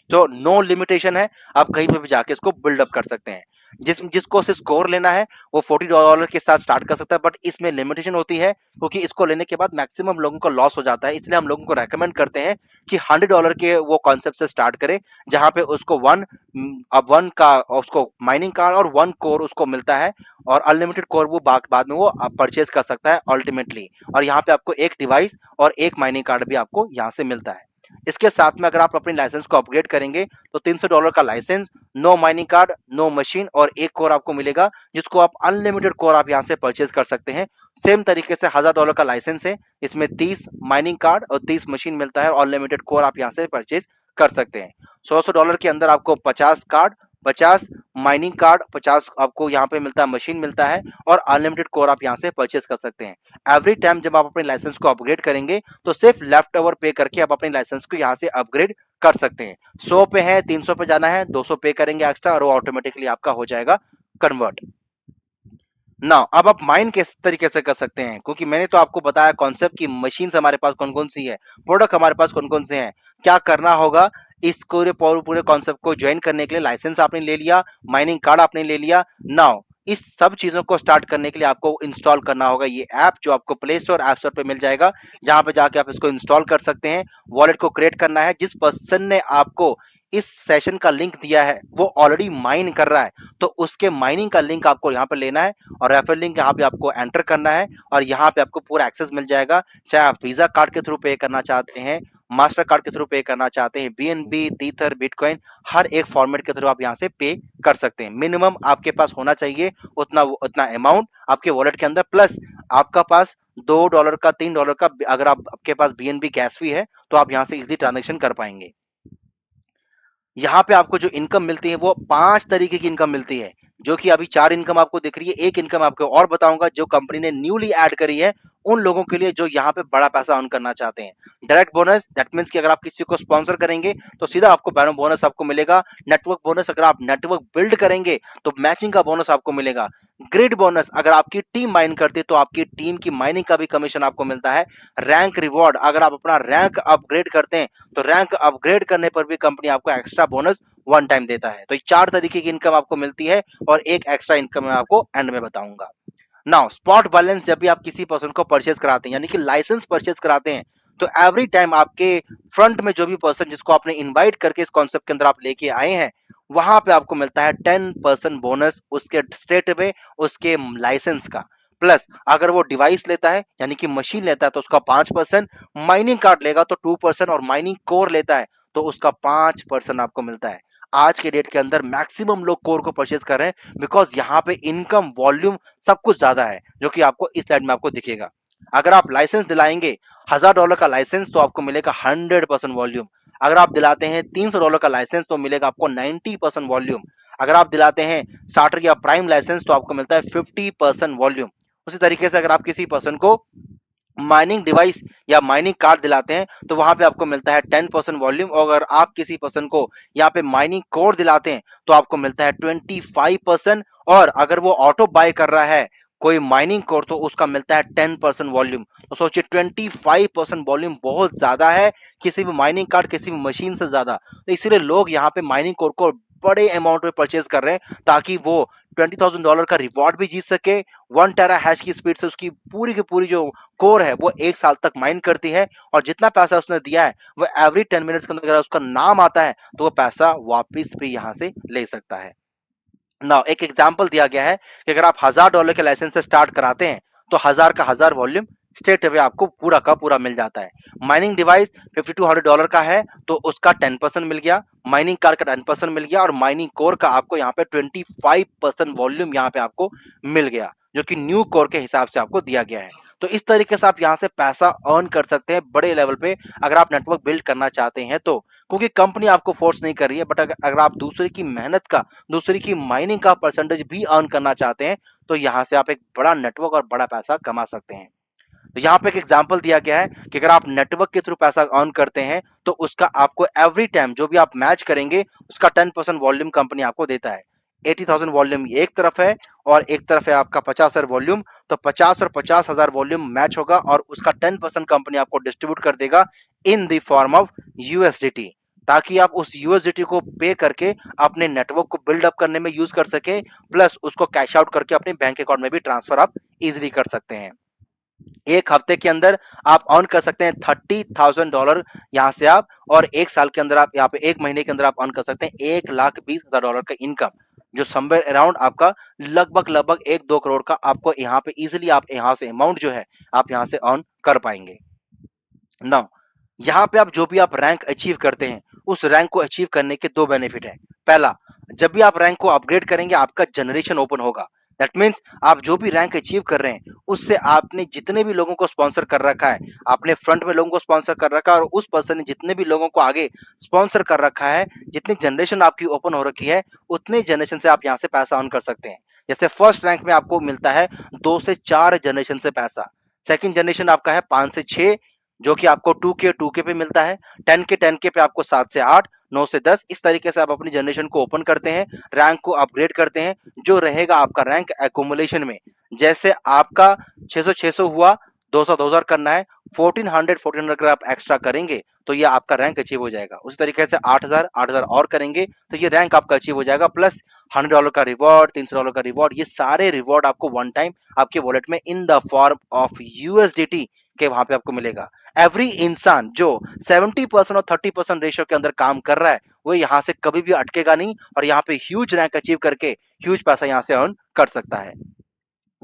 तो नो लिमिटेशन है, आप कहीं पे भी जाके इसको बिल्डअप कर सकते हैं। जिसको सिर्फ स्कोर लेना है वो $40 के साथ स्टार्ट कर सकता है, बट इसमें लिमिटेशन होती है क्योंकि इसको लेने के बाद मैक्सिमम लोगों को लॉस हो जाता है। इसलिए हम लोगों को रेकमेंड करते हैं कि $100 के वो कॉन्सेप्ट से स्टार्ट करे, जहां पे उसको वन का उसको माइनिंग कार्ड और 1 कोर उसको मिलता है, और अनलिमिटेड कोर वो बाद में वो परचेज कर सकता है अल्टीमेटली। और यहाँ पे आपको एक डिवाइस और एक माइनिंग कार्ड भी आपको यहाँ से मिलता है। इसके साथ में अगर आप अपनी लाइसेंस को अपग्रेड करेंगे तो $300 का license, no mining card, no machine और एक कोर आपको मिलेगा, जिसको आप अनलिमिटेड कोर आप यहाँ से परचेज कर सकते हैं। सेम तरीके से $1000 का लाइसेंस है, इसमें 30 माइनिंग कार्ड और 30 मशीन मिलता है और अनलिमिटेड कोर आप यहाँ से परचेज कर सकते हैं। $100 के अंदर आपको 50 कार्ड, 50 माइनिंग कार्ड, 50 आपको यहाँ पे मिलता है, मशीन मिलता है और अनलिमिटेड कोर आप यहाँ से परचेज कर सकते हैं। एवरी टाइम जब आप अपने लाइसेंस को अपग्रेड करेंगे तो सिर्फ लेफ्ट ओवर पे करके आप अपने लाइसेंस को यहाँ से अपग्रेड कर सकते हैं। 100 पे है, 300 पे जाना है, 200 पे करेंगे एक्स्ट्रा और वो ऑटोमेटिकली आपका हो जाएगा कन्वर्ट। नाउ अब आप माइन किस तरीके से कर सकते हैं, क्योंकि मैंने तो आपको बताया कॉन्सेप्ट की मशीन हमारे पास कौन कौन सी है, प्रोडक्ट हमारे पास कौन कौन से हैं, क्या करना होगा। इस पूरे कॉन्सेप्ट को ज्वाइन करने के लिए लाइसेंस आपने ले लिया, माइनिंग कार्ड आपने ले लिया। नाउ इस सब चीजों को स्टार्ट करने के लिए आपको इंस्टॉल करना होगा ये ऐप, जो आपको प्ले स्टोर ऐप स्टोर पे मिल जाएगा, जहां पे जाके आप इसको इंस्टॉल कर सकते हैं। वॉलेट को क्रिएट करना है, जिस पर्सन ने आपको इस सेशन का लिंक दिया है वो ऑलरेडी माइन कर रहा है, तो उसके माइनिंग का लिंक आपको यहाँ पे लेना है और रेफरल लिंक यहाँ पे आपको एंटर करना है और यहाँ पे आपको पूरा एक्सेस मिल जाएगा। चाहे आप वीजा कार्ड के थ्रू पे करना चाहते हैं, मास्टर कार्ड के थ्रू पे करना चाहते हैं, BNB, Tether, बिटकॉइन, हर एक फॉर्मेट के थ्रू आप यहाँ से पे कर सकते हैं। मिनिमम आपके पास होना चाहिए उतना अमाउंट आपके वॉलेट के अंदर, प्लस आपका पास $2 का, $3 का, अगर आपके पास BNB कैश भी है तो आप यहाँ से इजीली ट्रांजेक्शन कर पाएंगे। यहाँ पे आपको जो इनकम मिलती है वो 5 तरीके की इनकम मिलती है, जो कि अभी 4 इनकम आपको दिख रही है। एक इनकम आपको और बताऊंगा जो कंपनी ने न्यूली ऐड करी है उन लोगों के लिए जो यहाँ पे बड़ा पैसा अर्न करना चाहते हैं। डायरेक्ट बोनस, दैट मीन्स कि अगर आप किसी को स्पॉन्सर करेंगे तो सीधा आपको बैनो बोनस आपको मिलेगा। नेटवर्क बोनस, अगर आप नेटवर्क बिल्ड करेंगे तो मैचिंग का बोनस आपको मिलेगा। ग्रिड बोनस, अगर आपकी टीम माइन करती है तो आपकी टीम की माइनिंग का भी कमीशन आपको मिलता है। रैंक रिवॉर्ड, अगर आप अपना रैंक अपग्रेड करते हैं तो रैंक अपग्रेड करने पर भी कंपनी आपको एक्स्ट्रा बोनस 1 टाइम देता है। तो ये 4 तरीके की इनकम आपको मिलती है और एक एक्स्ट्रा इनकम मैं आपको एंड में बताऊंगा। नाउ स्पॉट बैलेंस, जब भी आप किसी पर्सन को परचेज कराते हैं यानी कि लाइसेंस परचेज कराते हैं, तो एवरी टाइम आपके फ्रंट में जो भी पर्सन जिसको आपने इनवाइट करके इस कॉन्सेप्ट के अंदर आप लेके आए हैं, वहां पे आपको मिलता है 10% बोनस उसके स्टेट में, उसके लाइसेंस का। प्लस अगर वो डिवाइस लेता है यानी कि मशीन लेता है तो उसका 5%, माइनिंग कार्ड लेगा तो 2% और माइनिंग कोर लेता है तो उसका 5% आपको मिलता है। आज के डेट के अंदर मैक्सिमम लोग कोर को परचेज कर रहे हैं बिकॉज यहाँ पे इनकम, वॉल्यूम सब कुछ ज्यादा है, जो कि आपको इस स्लाइड में आपको दिखेगा। अगर आप लाइसेंस दिलाएंगे $1000 का लाइसेंस तो आपको मिलेगा 100% वॉल्यूम। अगर आप दिलाते हैं $300 का लाइसेंस तो मिलेगा आपको 90% वॉल्यूम। अगर आप दिलाते हैं स्टार्टर या प्राइम लाइसेंस तो आपको मिलता है 50% वॉल्यूम। उसी तरीके से अगर आप किसी पर्सन को माइनिंग डिवाइस या माइनिंग कार्ड दिलाते हैं तो वहां पे आपको मिलता है 10% वॉल्यूम, और अगर आप किसी पर्सन को यहाँ पे माइनिंग कोर दिलाते हैं तो आपको मिलता है 25%, और अगर वो ऑटो बाय कर रहा है कोई माइनिंग कोर तो उसका मिलता है 10% वॉल्यूम। तो सोचिए 25% वॉल्यूम बहुत ज्यादा है, किसी भी माइनिंग कार्ड, किसी भी मशीन से ज्यादा। तो इसीलिए लोग यहाँ पे माइनिंग कोर को बड़े अमाउंट में परचेज कर रहे हैं ताकि वो $20,000 का रिवॉर्ड भी जीत सके। 1 टेरा हैश की स्पीड से उसकी पूरी की पूरी जो कोर है वो 1 साल तक माइन करती है, और जितना पैसा उसने दिया है वो एवरी 10 मिनट्स के अंदर अगर उसका नाम आता है तो वो पैसा वापिस भी यहाँ से ले सकता है। नाउ एक एग्जांपल दिया गया है कि अगर आप $1000 के लाइसेंस से स्टार्ट कराते हैं तो 1000 का 1000 वॉल्यूम स्ट्रेट अवे आपको पूरा का पूरा मिल जाता है। माइनिंग डिवाइस $50-100 का है तो उसका 10% मिल गया, माइनिंग कार्ड का 10% मिल गया, और माइनिंग कोर का आपको यहाँ पे 25% वॉल्यूम यहाँ पे आपको मिल गया, जो कि न्यू कोर के हिसाब से आपको दिया गया है। तो इस तरीके से आप यहाँ से पैसा अर्न कर सकते हैं बड़े लेवल पे अगर आप नेटवर्क बिल्ड करना चाहते हैं तो, क्योंकि कंपनी आपको फोर्स नहीं कर रही है। बट अगर आप दूसरे की मेहनत का, दूसरे की माइनिंग का परसेंटेज भी अर्न करना चाहते हैं तो यहाँ से आप एक बड़ा नेटवर्क और बड़ा पैसा कमा सकते हैं। तो यहाँ पे एक एग्जांपल दिया गया है कि अगर आप नेटवर्क के थ्रू पैसा अर्न करते हैं तो उसका आपको एवरी टाइम जो भी आप मैच करेंगे उसका 10% वॉल्यूम कंपनी आपको देता है। 80,000 वॉल्यूम एक तरफ है और एक तरफ है आपका 50,000 वॉल्यूम, तो 50 और 50,000 वॉल्यूम मैच होगा और उसका 10% कंपनी आपको डिस्ट्रीब्यूट कर देगा in the form of USDT। ताकि आप उस यूएसडीटी को पे करके अपने नेटवर्क को बिल्ड अप करने में यूज कर सके, प्लस उसको कैश आउट करके अपने बैंक अकाउंट में भी ट्रांसफर आप इजीली कर सकते हैं। एक हफ्ते के अंदर आप अर्न कर सकते हैं $30,000 यहां से आप, और एक साल के अंदर आप यहाँ पे एक महीने के अंदर आप अर्न कर सकते हैं $1,20,000 का इनकम, जो समवेयर अराउंड आपका लगभग लगभग 1-2 करोड़ का आपको यहाँ पे इजीली आप यहाँ से अमाउंट जो है आप यहाँ से अर्न कर पाएंगे। नाउ यहाँ पे आप जो भी आप रैंक अचीव करते हैं, उस रैंक को अचीव करने के दो बेनिफिट है। पहला, जब भी आप रैंक को अपग्रेड करेंगे आपका जनरेशन ओपन होगा। दैट मीन्स आप जो भी रैंक अचीव कर रहे हैं उससे आपने जितने भी लोगों को स्पॉन्सर कर रखा है, आपने फ्रंट में लोगों को स्पॉन्सर कर रखा है और उस पर्सन ने जितने भी लोगों को आगे स्पॉन्सर कर रखा है, जितनी जनरेशन आपकी ओपन हो रखी है उतने जनरेशन से आप यहाँ से पैसा अर्न कर सकते हैं। जैसे फर्स्ट रैंक में आपको मिलता है 2 से 4 जनरेशन से पैसा, सेकंड जनरेशन आपका है 5 से 6 जो कि आपको 2K पे मिलता है, 10K पे आपको 7 से 8, 9 से 10, इस तरीके से आप अपनी जनरेशन को ओपन करते हैं, रैंक को अपग्रेड करते हैं, जो रहेगा आपका रैंक एक्यूमुलेशन में। जैसे आपका 600 हुआ, 200 करना है, 1400 अगर आप एक्स्ट्रा करेंगे तो ये आपका रैंक अचीव हो जाएगा। उसी तरीके से 8,000 और करेंगे तो ये रैंक आपका अचीव हो जाएगा, प्लस $100 का रिवॉर्ड, $300 का रिवॉर्ड, ये सारे रिवॉर्ड आपको वन टाइम आपके वॉलेट में in the form of USDT के वहां पे आपको मिलेगा। एवरी इंसान जो 70% और 30% रेशियो के अंदर काम कर रहा है वो यहाँ से कभी भी अटकेगा नहीं और यहाँ पे ह्यूज रैंक अचीव करके ह्यूज पैसा यहाँ से अर्न कर सकता है।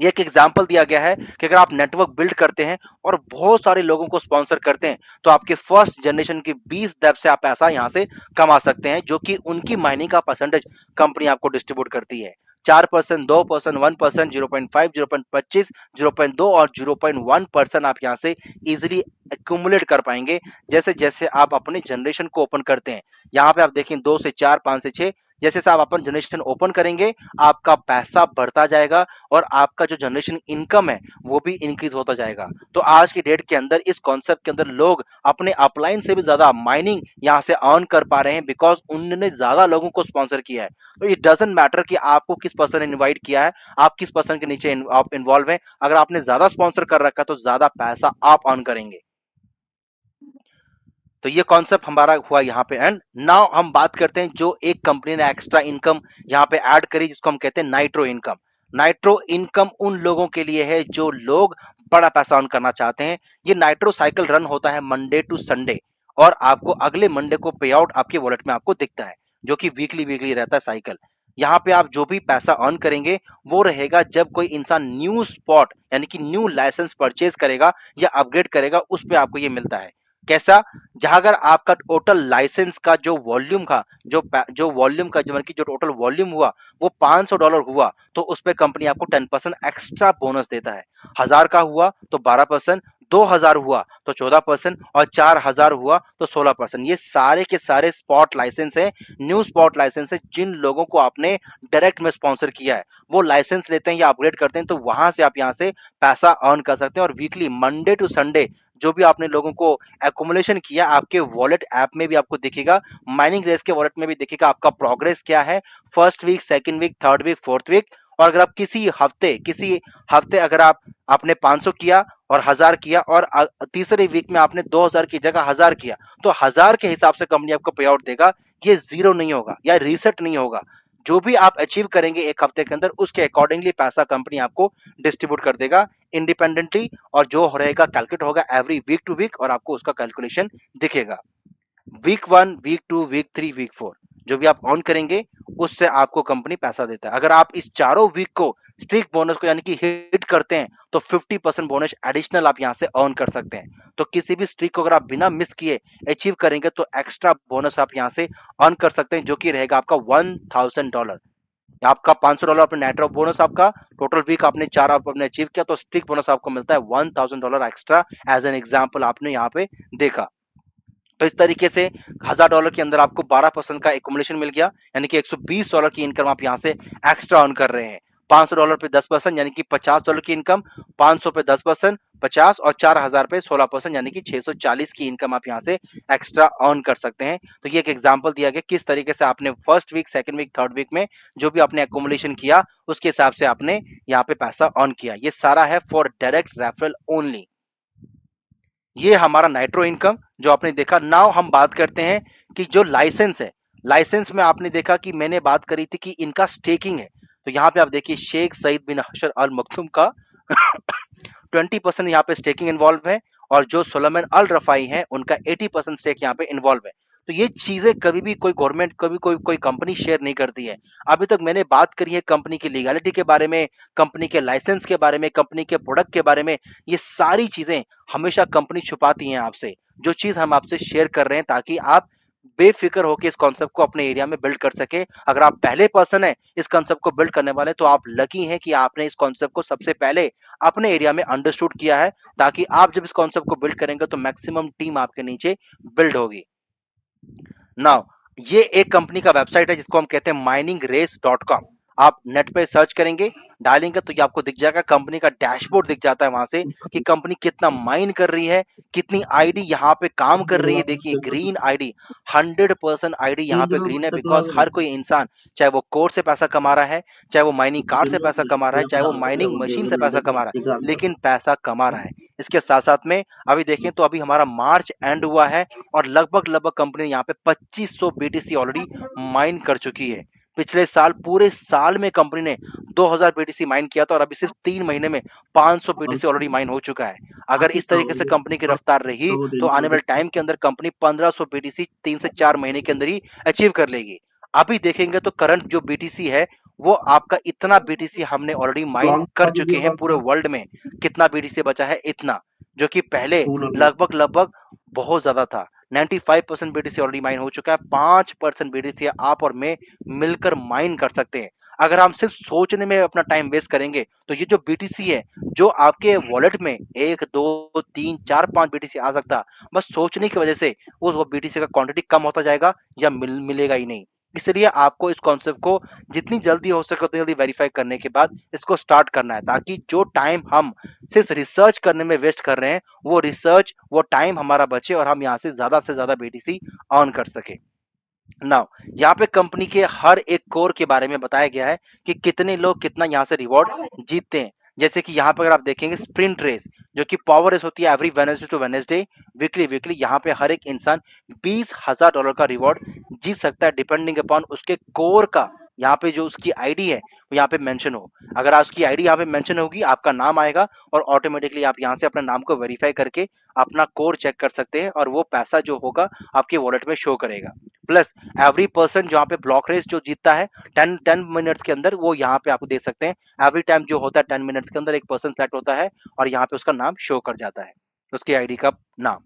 ये एक एग्जाम्पल दिया गया है कि अगर आप नेटवर्क बिल्ड करते हैं और बहुत सारे लोगों को स्पॉन्सर करते हैं तो आपके फर्स्ट जनरेशन की 20 डेप्थ से आप पैसा यहां से कमा सकते हैं, जो कि उनकी माइनिंग का परसेंटेज कंपनी आपको डिस्ट्रीब्यूट करती है। 4%, 2%, 1%, 0.5, 0.25, 0.2 और 0.1% आप यहाँ से इजीली एक्यूमुलेट कर पाएंगे जैसे जैसे आप अपने जनरेशन को ओपन करते हैं। यहाँ पे आप देखें 2 से 4, 5 से 6, जैसे जैसे आप अपन जनरेशन ओपन करेंगे आपका पैसा बढ़ता जाएगा और आपका जो जनरेशन इनकम है वो भी इंक्रीज होता जाएगा। तो आज की डेट के अंदर इस कॉन्सेप्ट के अंदर लोग अपने अपलाइन से भी ज्यादा माइनिंग यहाँ से अर्न कर पा रहे हैं, बिकॉज उन्होंने ज्यादा लोगों को स्पॉन्सर किया है। तो इट डजंट मैटर कि आपको किस पर्सन ने इनवाइट किया है, आप किस पर्सन के नीचे आप इन्वॉल्व हैं, अगर आपने ज्यादा स्पॉन्सर कर रखा है तो ज्यादा पैसा आप अर्न करेंगे। तो ये कॉन्सेप्ट हमारा हुआ यहाँ पे। एंड नाउ हम बात करते हैं जो एक कंपनी ने एक्स्ट्रा इनकम यहाँ पे ऐड करी, जिसको हम कहते हैं नाइट्रो इनकम। नाइट्रो इनकम उन लोगों के लिए है जो लोग बड़ा पैसा अर्न करना चाहते हैं। ये नाइट्रो साइकिल रन होता है मंडे टू संडे और आपको अगले मंडे को पे आउट आपके वॉलेट में आपको दिखता है, जो कि वीकली वीकली रहता है साइकिल। यहाँ पे आप जो भी पैसा अर्न करेंगे वो रहेगा जब कोई इंसान न्यू स्पॉट यानी कि न्यू लाइसेंस परचेज करेगा या अपग्रेड करेगा, उस पे आपको ये मिलता है। कैसा? जहां अगर आपका टोटल लाइसेंस का जो वॉल्यूम का जो वॉल्यूम का जो टोटल वॉल्यूम हुआ वो $500 हुआ तो उस पे कंपनी आपको 10% एक्स्ट्रा बोनस देता है। 1000 का हुआ तो 12%, 2000 हुआ तो 14% और 4000 हुआ तो 16%। ये सारे के सारे स्पॉट लाइसेंस है, न्यू स्पॉट लाइसेंस है। जिन लोगों को आपने डायरेक्ट में स्पॉन्सर किया है वो लाइसेंस लेते हैं या अपग्रेड करते हैं तो वहां से आप यहाँ से पैसा अर्न कर सकते हैं। और वीकली मंडे टू संडे जो भी आपने लोगों को एकोमुलेशन किया आपके वॉलेट ऐप में भी आपको दिखेगा, माइनिंग रेस के वॉलेट में भी दिखेगा आपका प्रोग्रेस क्या है, first week, second week, third week, fourth week. और अगर आप किसी हफ्ते अगर आप आपने 500 किया और 1000 किया और तीसरे वीक में आपने 2000 की जगह 1000 किया तो 1000 के हिसाब से कंपनी आपको पे आउट देगा। ये जीरो नहीं होगा या रीसेट नहीं होगा। जो भी आप अचीव करेंगे एक हफ्ते के अंदर उसके अकॉर्डिंगली पैसा कंपनी आपको डिस्ट्रीब्यूट कर देगा इंडिपेंडेंटली, और जो रहेगा कैलकुलेट होगा एवरी वीक टू वीक और आपको उसका कैलकुलेशन दिखेगा। वीक 1, वीक 2, वीक 3, वीक 4 जो भी आप ऑन करेंगे उससे आपको कंपनी पैसा देता है। अगर आप इस चारों वीक को स्ट्रीक बोनस को यानी कि हिट करते हैं तो 50% बोनस एडिशनल आप यहां से अर्न कर सकते हैं। तो किसी भी स्ट्रीक को अगर आप बिना मिस किए अचीव करेंगे तो एक्स्ट्रा बोनस आप यहां से अर्न कर सकते हैं, जो कि रहेगा आपका $1000। आपका $500 अपने नाइट्रो बोनस, आपका टोटल वीक आपने 4 आपने अचीव किया तो स्ट्रीक बोनस आपको मिलता है $1000 एक्स्ट्रा। एज एन एग्जांपल आपने यहाँ पे देखा। तो इस तरीके से $1000 के अंदर आपको 12% का एकोमोडेशन मिल गया, यानी कि $120 की इनकम आप यहाँ से एक्स्ट्रा अर्न कर रहे हैं। $500 पे 10% यानी कि $50 की इनकम, 500 पे 10% 50 और 4000 पे 16% यानी कि 640 की इनकम आप यहाँ से एक्स्ट्रा अर्न कर सकते हैं। तो ये एक एग्जांपल दिया गया किस तरीके से आपने first week, second week, third week में जो भी आपने एकोमोडेशन किया उसके हिसाब से आपने यहाँ पे पैसा अर्न किया। ये सारा है फॉर डायरेक्ट रेफरल ओनली। ये हमारा नाइट्रो इनकम जो आपने देखा। नाउ हम बात करते हैं कि जो लाइसेंस है, लाइसेंस में आपने देखा कि मैंने बात करी थी कि इनका स्टेकिंग है। तो यहाँ पे आप देखिए शेख सईद बिन हशर अल मखदूम का 20% यहाँ पे स्टेकिंग इन्वॉल्व है, और जो सोलोमन अल रफाई है उनका 80% स्टेक यहाँ पे इन्वॉल्व है। तो ये चीजें कभी भी कोई गवर्नमेंट, कभी कोई कंपनी शेयर नहीं करती है। अभी तक मैंने बात करी है कंपनी की लीगैलिटी के बारे में, कंपनी के लाइसेंस के बारे में, कंपनी के प्रोडक्ट के बारे में। ये सारी चीजें हमेशा कंपनी छुपाती हैं आपसे। जो चीज हम आपसे शेयर कर रहे हैं ताकि आप बेफिक्र होकर इस कॉन्सेप्ट को अपने एरिया में बिल्ड कर सके। अगर आप पहले पर्सन है इस कॉन्सेप्ट को बिल्ड करने वाले, तो आप लकी हैं कि आपने इस कॉन्सेप्ट को सबसे पहले अपने एरिया में अंडरस्टूड किया है, ताकि आप जब इस कॉन्सेप्ट को बिल्ड करेंगे तो मैक्सिमम टीम आपके नीचे बिल्ड होगी। नाउ ये एक कंपनी का वेबसाइट है जिसको हम कहते हैं miningrace.com। आप नेट पे सर्च करेंगे, डालेंगे तो ये आपको दिख जाएगा, कंपनी का डैशबोर्ड दिख जाता है वहां से कि कंपनी कितना माइन कर रही है, कितनी आईडी यहाँ पे काम कर रही है। देखिए ग्रीन आईडी, 100% आईडी यहाँ पे ग्रीन है, बिकॉज हर कोई इंसान, चाहे वो कोर से पैसा कमा रहा है, चाहे वो माइनिंग कार्ड से पैसा कमा रहा है, चाहे वो माइनिंग मशीन से पैसा कमा रहा है, लेकिन पैसा कमा रहा है। इसके साथ साथ में अभी देखें तो अभी हमारा मार्च एंड हुआ है और लगभग कंपनी यहाँ पे 2500 बीटीसी ऑलरेडी माइन कर चुकी है। पिछले साल पूरे साल में कंपनी ने 2000 बीटीसी माइन किया था और अभी सिर्फ 3 महीने में 500 बीटीसी ऑलरेडी माइन हो चुका है। अगर इस तरीके से कंपनी की रफ्तार रही तो आने वाले टाइम के अंदर कंपनी 1500 बीटीसी 3 से 4 महीने के अंदर ही अचीव कर लेगी। अभी देखेंगे तो करंट जो बीटीसी है वो आपका इतना बीटीसी हमने ऑलरेडी माइन कर चुके हैं पूरे वर्ल्ड में। कितना बीटीसी बचा है? इतना, जो कि पहले लगभग बहुत ज्यादा था। 95% बीटीसी ऑलरेडी माइन हो चुका है। 5% बीटीसी आप और मैं मिलकर माइन कर सकते हैं। अगर हम सिर्फ सोचने में अपना टाइम वेस्ट करेंगे तो ये जो बीटीसी है जो आपके वॉलेट में 1 2 3 4 5 बीटीसी आ सकता, बस सोचने की वजह से वो बीटीसी का क्वांटिटी कम होता जाएगा या मिलेगा ही नहीं। इसलिए आपको इस कॉन्सेप्ट को जितनी जल्दी हो सके उतनी जल्दी वेरीफाई करने के बाद इसको स्टार्ट करना है, ताकि जो टाइम हम सिर्फ रिसर्च करने में वेस्ट कर रहे हैं वो रिसर्च, वो टाइम हमारा बचे और हम यहाँ से ज्यादा बीटीसी अर्न कर सके। नाउ यहाँ पे कंपनी के हर एक कोर के बारे में बताया गया है कि कितने लोग कितना यहाँ से रिवॉर्ड जीतते हैं। जैसे कि यहाँ पे अगर आप देखेंगे स्प्रिंट रेस, जो कि पावर रेस होती है every Wednesday to Wednesday, weekly यहाँ पे हर एक इंसान $20,000 का रिवॉर्ड जीत सकता है, डिपेंडिंग अपॉन उसके कोर का यहाँ पे जो उसकी आईडी है वो यहाँ पे मेंशन हो। अगर उसकी आईडी यहाँ पे मेंशन होगी, आपका नाम आएगा और ऑटोमेटिकली आप यहाँ से अपने नाम को वेरीफाई करके अपना कोर चेक कर सकते हैं और वो पैसा जो होगा आपके वॉलेट में शो करेगा। प्लस एवरी पर्सन जहाँ पे ब्लॉक रेस जो जीतता है 10 मिनट्स के अंदर, वो यहाँ पे आपको देख सकते हैं। एवरी टाइम जो होता है 10 मिनट्स के अंदर एक पर्सन सेलेक्ट होता है और यहाँ पे उसका नाम शो कर जाता है, उसकी आईडी का नाम।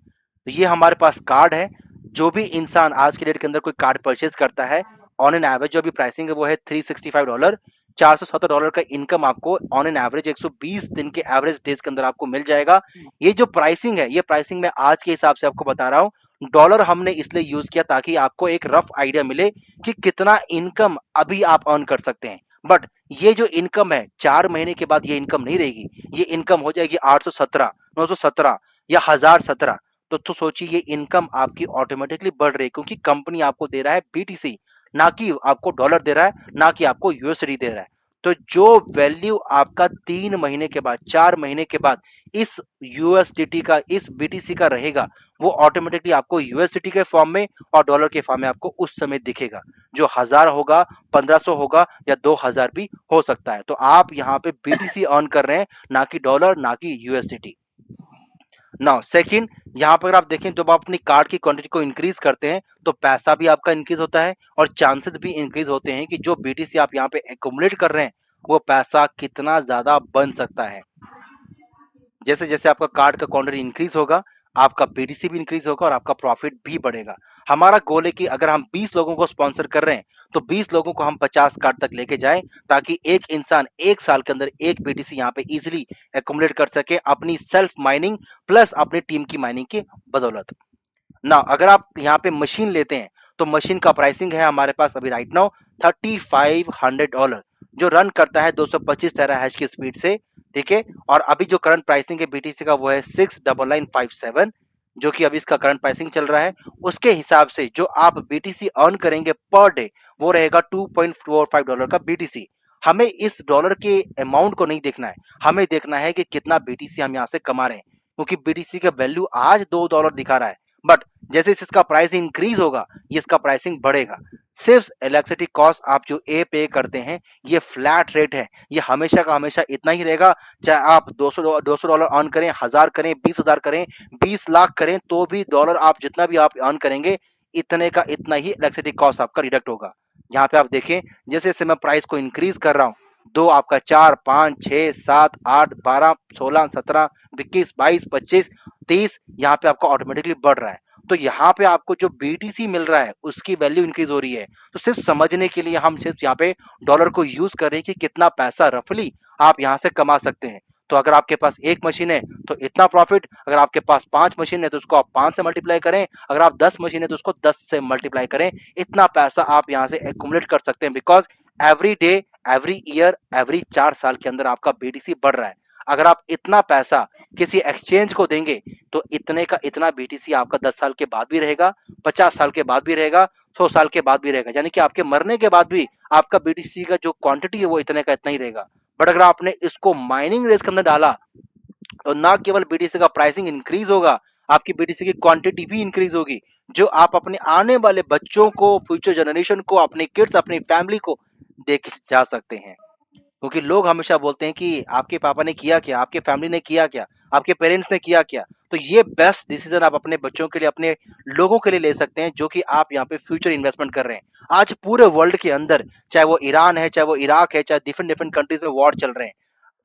तो ये हमारे पास कार्ड है। जो भी इंसान आज के डेट के अंदर कोई कार्ड परचेज करता है, ऑन एन एवरेज जो अभी प्राइसिंग है वो है $365, $470 का इनकम आपको ऑन एन एवरेज 120 दिन के एवरेज डेज के अंदर आपको मिल जाएगा। ये जो प्राइसिंग है, ये प्राइसिंग मैं आज के हिसाब से आपको बता रहा हूँ। डॉलर हमने इसलिए यूज किया ताकि आपको एक रफ आइडिया मिले कि कितना इनकम अभी आप अर्न कर सकते हैं। बट ये जो इनकम है 4 महीने के बाद ये इनकम नहीं रहेगी, ये इनकम हो जाएगी 817, 917 या 1017। तो सोचिए ये इनकम आपकी ऑटोमेटिकली बढ़ रही है, क्योंकि कंपनी आपको दे रहा है बीटीसी, ना कि आपको डॉलर दे रहा है, ना कि आपको यूएसडी दे रहा है। तो जो वैल्यू आपका 3 महीने के बाद, 4 महीने के बाद इस यूएसडीटी का, इस बीटीसी का रहेगा, वो ऑटोमेटिकली आपको यूएसडीटी के फॉर्म में और डॉलर के फॉर्म में आपको उस समय दिखेगा, जो 1000 होगा, 1500 होगा या 2000 भी हो सकता है। तो आप यहाँ पे बीटीसी अर्न कर रहे हैं, ना कि डॉलर, ना कि यूएसडीटी। नाउ सेकंड, यहाँ पर आप देखें जब आप अपनी कार्ड की क्वांटिटी को इंक्रीज करते हैं तो पैसा भी आपका इंक्रीज होता है और चांसेस भी इंक्रीज होते हैं कि जो बीटीसी आप यहाँ पे एक्युमुलेट कर रहे हैं वो पैसा कितना ज्यादा बन सकता है। जैसे जैसे आपका कार्ड का क्वांटिटी इंक्रीज होगा, आपका बीटीसी भी इंक्रीज होगा और आपका प्रॉफिट भी बढ़ेगा। हमारा गोल है कि अगर हम 20 लोगों को स्पॉन्सर कर रहे हैं तो 20 लोगों को हम 50 कार्ड तक लेके जाएं, ताकि एक इंसान एक साल के अंदर एक बीटीसी यहाँ पे इजीली एक्युमुलेट कर सके अपनी सेल्फ माइनिंग प्लस अपनी टीम की माइनिंग की बदौलत। ना अगर आप यहाँ पे मशीन लेते हैं तो मशीन का प्राइसिंग है हमारे पास अभी राइट नाउ $3500, जो रन करता है 225 टेरा हैश की स्पीड से, ठीक है। और अभी जो करंट प्राइसिंग है बीटीसी का वो है 69957, जो कि अभी इसका करंट प्राइसिंग चल रहा है। उसके हिसाब से जो आप बीटीसी अर्न करेंगे पर डे वो रहेगा $2.45 का बीटीसी। हमें इस डॉलर के अमाउंट को नहीं देखना है, हमें देखना है कि कितना बीटीसी हम यहाँ से कमा रहे हैं, क्योंकि बीटीसी का वैल्यू आज $2 दिखा रहा है, बट जैसे इसका प्राइसिंग इंक्रीज होगा ये इसका प्राइसिंग बढ़ेगा। सिर्फ इलेक्ट्रिसिटी कॉस्ट आप जो ए पे करते हैं ये फ्लैट रेट है, ये हमेशा का हमेशा इतना ही रहेगा। चाहे आप $200 अर्न करें, 1000 करें, 20,000 करें, 20 लाख करें, तो भी डॉलर आप जितना भी आप अर्न करेंगे इतने का इतना ही इलेक्ट्रिसिटी कॉस्ट आपका डिडक्ट होगा। यहाँ पे आप देखें जैसे जैसे मैं प्राइस को इंक्रीज कर रहा हूँ, 2 आपका 4 5 6 7 8 12 16 17 21 22 25 30 यहाँ पे आपका ऑटोमेटिकली बढ़ रहा है। तो यहाँ पे आपको जो बीटीसी मिल रहा है उसकी वैल्यू इंक्रीज हो रही है। तो सिर्फ समझने के लिए हम सिर्फ यहाँ पे डॉलर को यूज कर रहे हैं कि कितना पैसा रफली आप यहाँ से कमा सकते हैं। तो अगर आपके पास एक मशीन है तो इतना प्रॉफिट, अगर आपके पास 5 मशीन है तो उसको आप 5 से मल्टीप्लाई करें, अगर आप 10 मशीन है तो उसको 10 से मल्टीप्लाई करें, इतना पैसा आप यहाँ से एक्यूमुलेट कर सकते हैं। Because every day, every year, every 4 साल के अंदर आपका बीटीसी बढ़ रहा है। अगर आप इतना पैसा किसी एक्सचेंज को देंगे तो इतने का इतना बीटीसी आपका 10 साल के बाद भी रहेगा, 50 साल के बाद भी रहेगा, 100 साल के बाद भी रहेगा, यानी कि आपके मरने के बाद भी आपका बीटीसी का जो क्वांटिटी है वो इतने का इतना ही रहेगा। बट अगर आपने इसको माइनिंग रेस के अंदर डाला तो ना केवल बीटीसी का प्राइसिंग इंक्रीज होगा, आपकी बीटीसी की क्वांटिटी भी इंक्रीज होगी, जो आप अपने आने वाले बच्चों को, फ्यूचर जनरेशन को, अपने किड्स, अपनी फैमिली को देख जा सकते हैं। क्योंकि लोग हमेशा बोलते हैं कि आपके पापा ने किया क्या, आपके फैमिली ने किया क्या, आपके पेरेंट्स ने किया क्या। तो ये बेस्ट डिसीजन आप अपने बच्चों के लिए, अपने लोगों के लिए ले सकते हैं, जो कि आप यहाँ पे फ्यूचर इन्वेस्टमेंट कर रहे हैं। आज पूरे वर्ल्ड के अंदर, चाहे वो ईरान है, चाहे वो इराक है, चाहे डिफरेंट डिफरेंट कंट्रीज में वॉर चल रहे हैं,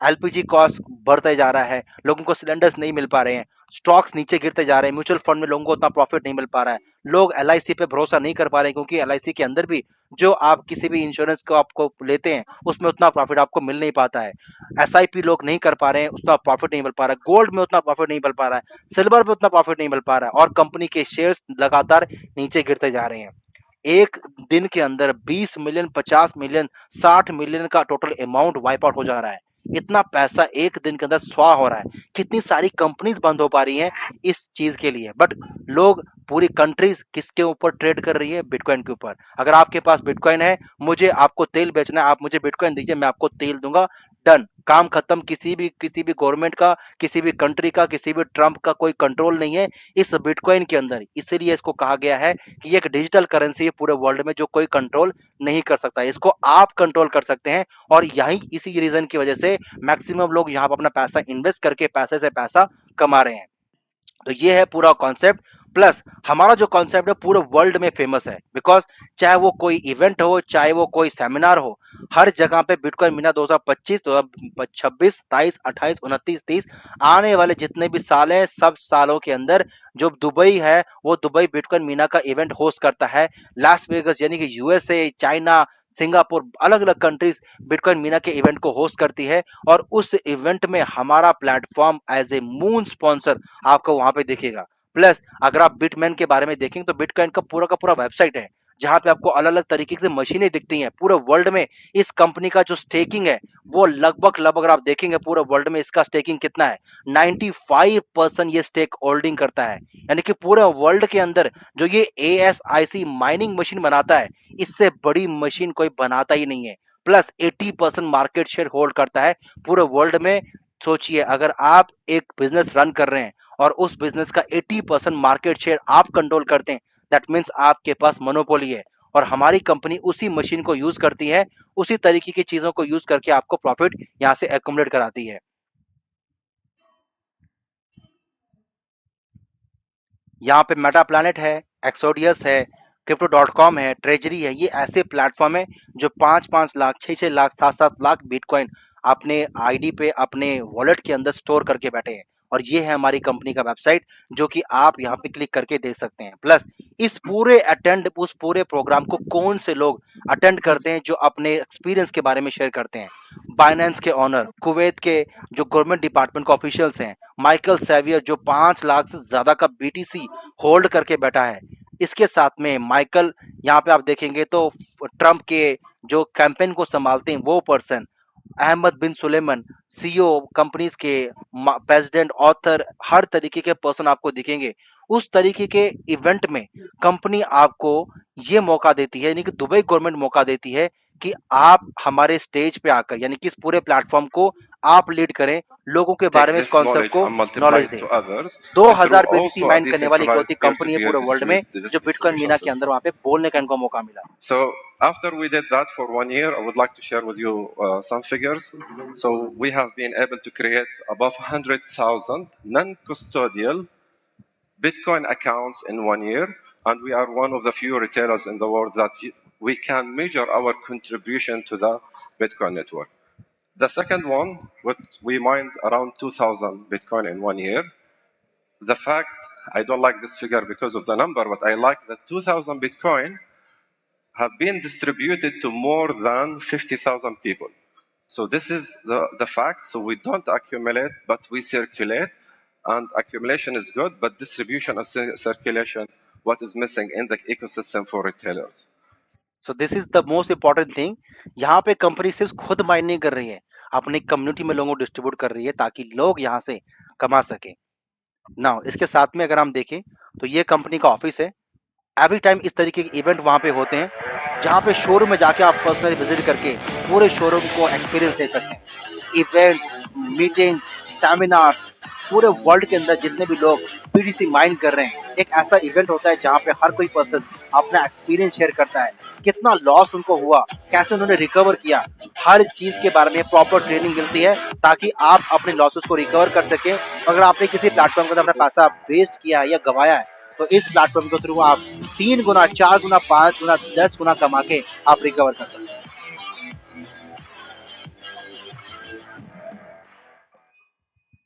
एलपीजी कॉस्ट बढ़ते जा रहा है, लोगों को सिलेंडर्स नहीं मिल पा रहे हैं, स्टॉक्स नीचे गिरते जा रहे हैं, म्यूचुअल फंड में लोगों को उतना प्रॉफिट नहीं मिल पा रहा है, लोग एलआईसी पे भरोसा नहीं कर पा रहे हैं, क्योंकि एलआईसी के अंदर भी जो आप किसी भी इंश्योरेंस को आपको लेते हैं उसमें उतना प्रॉफिट आपको मिल नहीं पाता है। एसआईपी लोग नहीं कर पा रहे हैं, उतना प्रॉफिट नहीं मिल पा रहा है, गोल्ड में उतना प्रॉफिट नहीं मिल पा रहा है, सिल्वर में उतना प्रॉफिट नहीं मिल पा रहा है, और कंपनी के शेयर्स लगातार नीचे गिरते जा रहे हैं। एक दिन के अंदर 20 मिलियन, 50 मिलियन, 60 मिलियन का टोटल अमाउंट वाइप आउट हो जा रहा है। इतना पैसा एक दिन के अंदर स्वाह हो रहा है। कितनी सारी कंपनीज बंद हो पा रही हैं इस चीज के लिए, बट लोग, पूरी कंट्रीज किसके ऊपर ट्रेड कर रही है? बिटकॉइन के ऊपर। अगर आपके पास बिटकॉइन है, मुझे आपको तेल बेचना है, आप मुझे बिटकॉइन दीजिए, मैं आपको तेल दूंगा, डन, काम खत्म। किसी भी गवर्नमेंट का, किसी भी कंट्री का, किसी भी ट्रम्प का कोई कंट्रोल नहीं है इस बिटकॉइन के अंदर। इसीलिए इसको कहा गया है कि ये एक डिजिटल करेंसी है पूरे वर्ल्ड में, जो कोई कंट्रोल नहीं कर सकता, इसको आप कंट्रोल कर सकते हैं। और यही इसी रीजन की वजह से मैक्सिमम लोग यहाँ पर अपना पैसा इन्वेस्ट करके पैसे से पैसा कमा रहे हैं। तो ये है पूरा कॉन्सेप्ट। प्लस हमारा जो कॉन्सेप्ट है पूरे वर्ल्ड में फेमस है, बिकॉज चाहे वो कोई इवेंट हो, चाहे वो कोई सेमिनार हो, हर जगह पे बिटकॉइन मीना 2025, 2026, 27, 28, 29, 30 आने वाले जितने भी साल हैं, सब सालों के अंदर जो दुबई है वो दुबई बिटकॉइन मीना का इवेंट होस्ट करता है। लास वेगस यानी कि यूएसए, चाइना, सिंगापुर, अलग अलग कंट्रीज बिटकॉइन मीना के इवेंट को होस्ट करती है, और उस इवेंट में हमारा platform as a moon sponsor आपको वहां पे दिखेगा। प्लस अगर आप बिटमैन के बारे में देखेंगे तो बिटकॉइन का पूरा वेबसाइट है, जहां पे आपको अलग अलग तरीके से मशीनें दिखती हैं पूरे वर्ल्ड में। इस कंपनी का जो स्टेकिंग है वो लगभग अगर आप देखेंगे पूरे वर्ल्ड में इसका स्टेकिंग कितना है, 95% ये स्टेक होल्डिंग करता है। यानी कि पूरे वर्ल्ड के अंदर जो ये ASIC माइनिंग मशीन बनाता है, इससे बड़ी मशीन कोई बनाता ही नहीं है। प्लस 80% मार्केट शेयर होल्ड करता है पूरे वर्ल्ड में। सोचिए, अगर आप एक बिजनेस रन कर रहे हैं और उस बिजनेस का 80% मार्केट शेयर आप कंट्रोल करते हैं, दैट मीन्स आपके पास मोनोपोली है। और हमारी कंपनी उसी मशीन को यूज करती है, उसी तरीके की चीजों को यूज करके आपको प्रॉफिट यहां से एक्युमुलेट कराती है। यहाँ पे मेटा प्लैनेट है, एक्सोडियस है, crypto.com है, ट्रेजरी है। ये ऐसे प्लेटफॉर्म है जो 5-5 लाख, 6-6 लाख, 7-7 लाख बिटकॉइन अपने आईडी पे, अपने वॉलेट के अंदर स्टोर करके बैठे हैं। और ये है हमारी कंपनी का वेबसाइट, जो कि आप यहाँ पे क्लिक करके देख सकते हैं। प्लस उस पूरे प्रोग्राम को कौन से लोग अटेंड करते हैं, जो अपने एक्सपीरियंस के बारे में शेयर करते हैं। बाइनेंस के ऑनर, कुवैत के जो गवर्नमेंट डिपार्टमेंट के ऑफिशियल्स हैं, माइकल सेवियर जो 5 लाख से ज्यादा का बीटीसी होल्ड करके बैठा है। इसके साथ में माइकल, यहाँ पे आप देखेंगे तो ट्रम्प के जो कैंपेन को संभालते हैं वो पर्सन, अहमद बिन सुलेमान, सीईओ कंपनीज के, प्रेसिडेंट, ऑथर, हर तरीके के पर्सन आपको दिखेंगे। उस तरीके के इवेंट में कंपनी आपको ये मौका देती है, यानी कि दुबई गवर्नमेंट मौका देती है कि आप हमारे स्टेज पे आकर, यानी कि इस पूरे प्लेटफॉर्म को आप लीड करें, लोगों के take बारे में इस this कॉन्सेप्ट knowledge को and multiply नॉलेज it दें। to others, and 2000 through BTC also a mine करने वाली इकलौती decentralized कंपनी है peer-to-peer पूरे वर्ल्ड में जो बिटकॉइन distribution मीना के system. अंदर वहां पे बोलने का इनको मौका मिला। So after we did that for 1 year, I would like to share with you some figures. So we have been able to create above 100,000 non-custodial Bitcoin accounts in 1 year, and we are one of the few retailers in the world that we can measure our contribution to the Bitcoin network. The second one, we mined around 2,000 Bitcoin in 1 year. The fact, I don't like this figure because of the number, but I like that 2,000 Bitcoin have been distributed to more than 50,000 people. So this is the fact. So we don't accumulate, but we circulate. And accumulation is good, but distribution and circulation, what is missing in the ecosystem for retailers. So this is the most important thing. यहाँ पे company सिर्फ खुद mine नहीं कर रही है, अपनी community में लोगों को डिस्ट्रीब्यूट कर रही है ताकि लोग यहाँ से कमा सके। नाउ इसके साथ में अगर हम देखें तो ये कंपनी का ऑफिस है। एवरी टाइम इस तरीके के इवेंट वहाँ पे होते हैं जहाँ पे शोरूम में जाके आप पर्सनली विजिट करके पूरे शोरूम को एक्सपीरियंस ले सकते हैं। इवेंट, मीटिंग, सेमिनार, पूरे वर्ल्ड के अंदर जितने भी लोग BTC माइन कर रहे हैं, एक ऐसा इवेंट होता है जहाँ पे हर कोई पर्सन अपना एक्सपीरियंस शेयर करता है, कितना लॉस उनको हुआ, कैसे उन्होंने रिकवर किया, हर चीज के बारे में प्रॉपर ट्रेनिंग मिलती है ताकि आप अपने लॉसेस को रिकवर कर सके। अगर आपने किसी प्लेटफॉर्म पर अपना पैसा वेस्ट किया है या गवाया है तो इस प्लेटफॉर्म के थ्रू आप 3 गुना, 4 गुना, 5 गुना, 10 गुना कमा के आप रिकवर कर सकते हैं।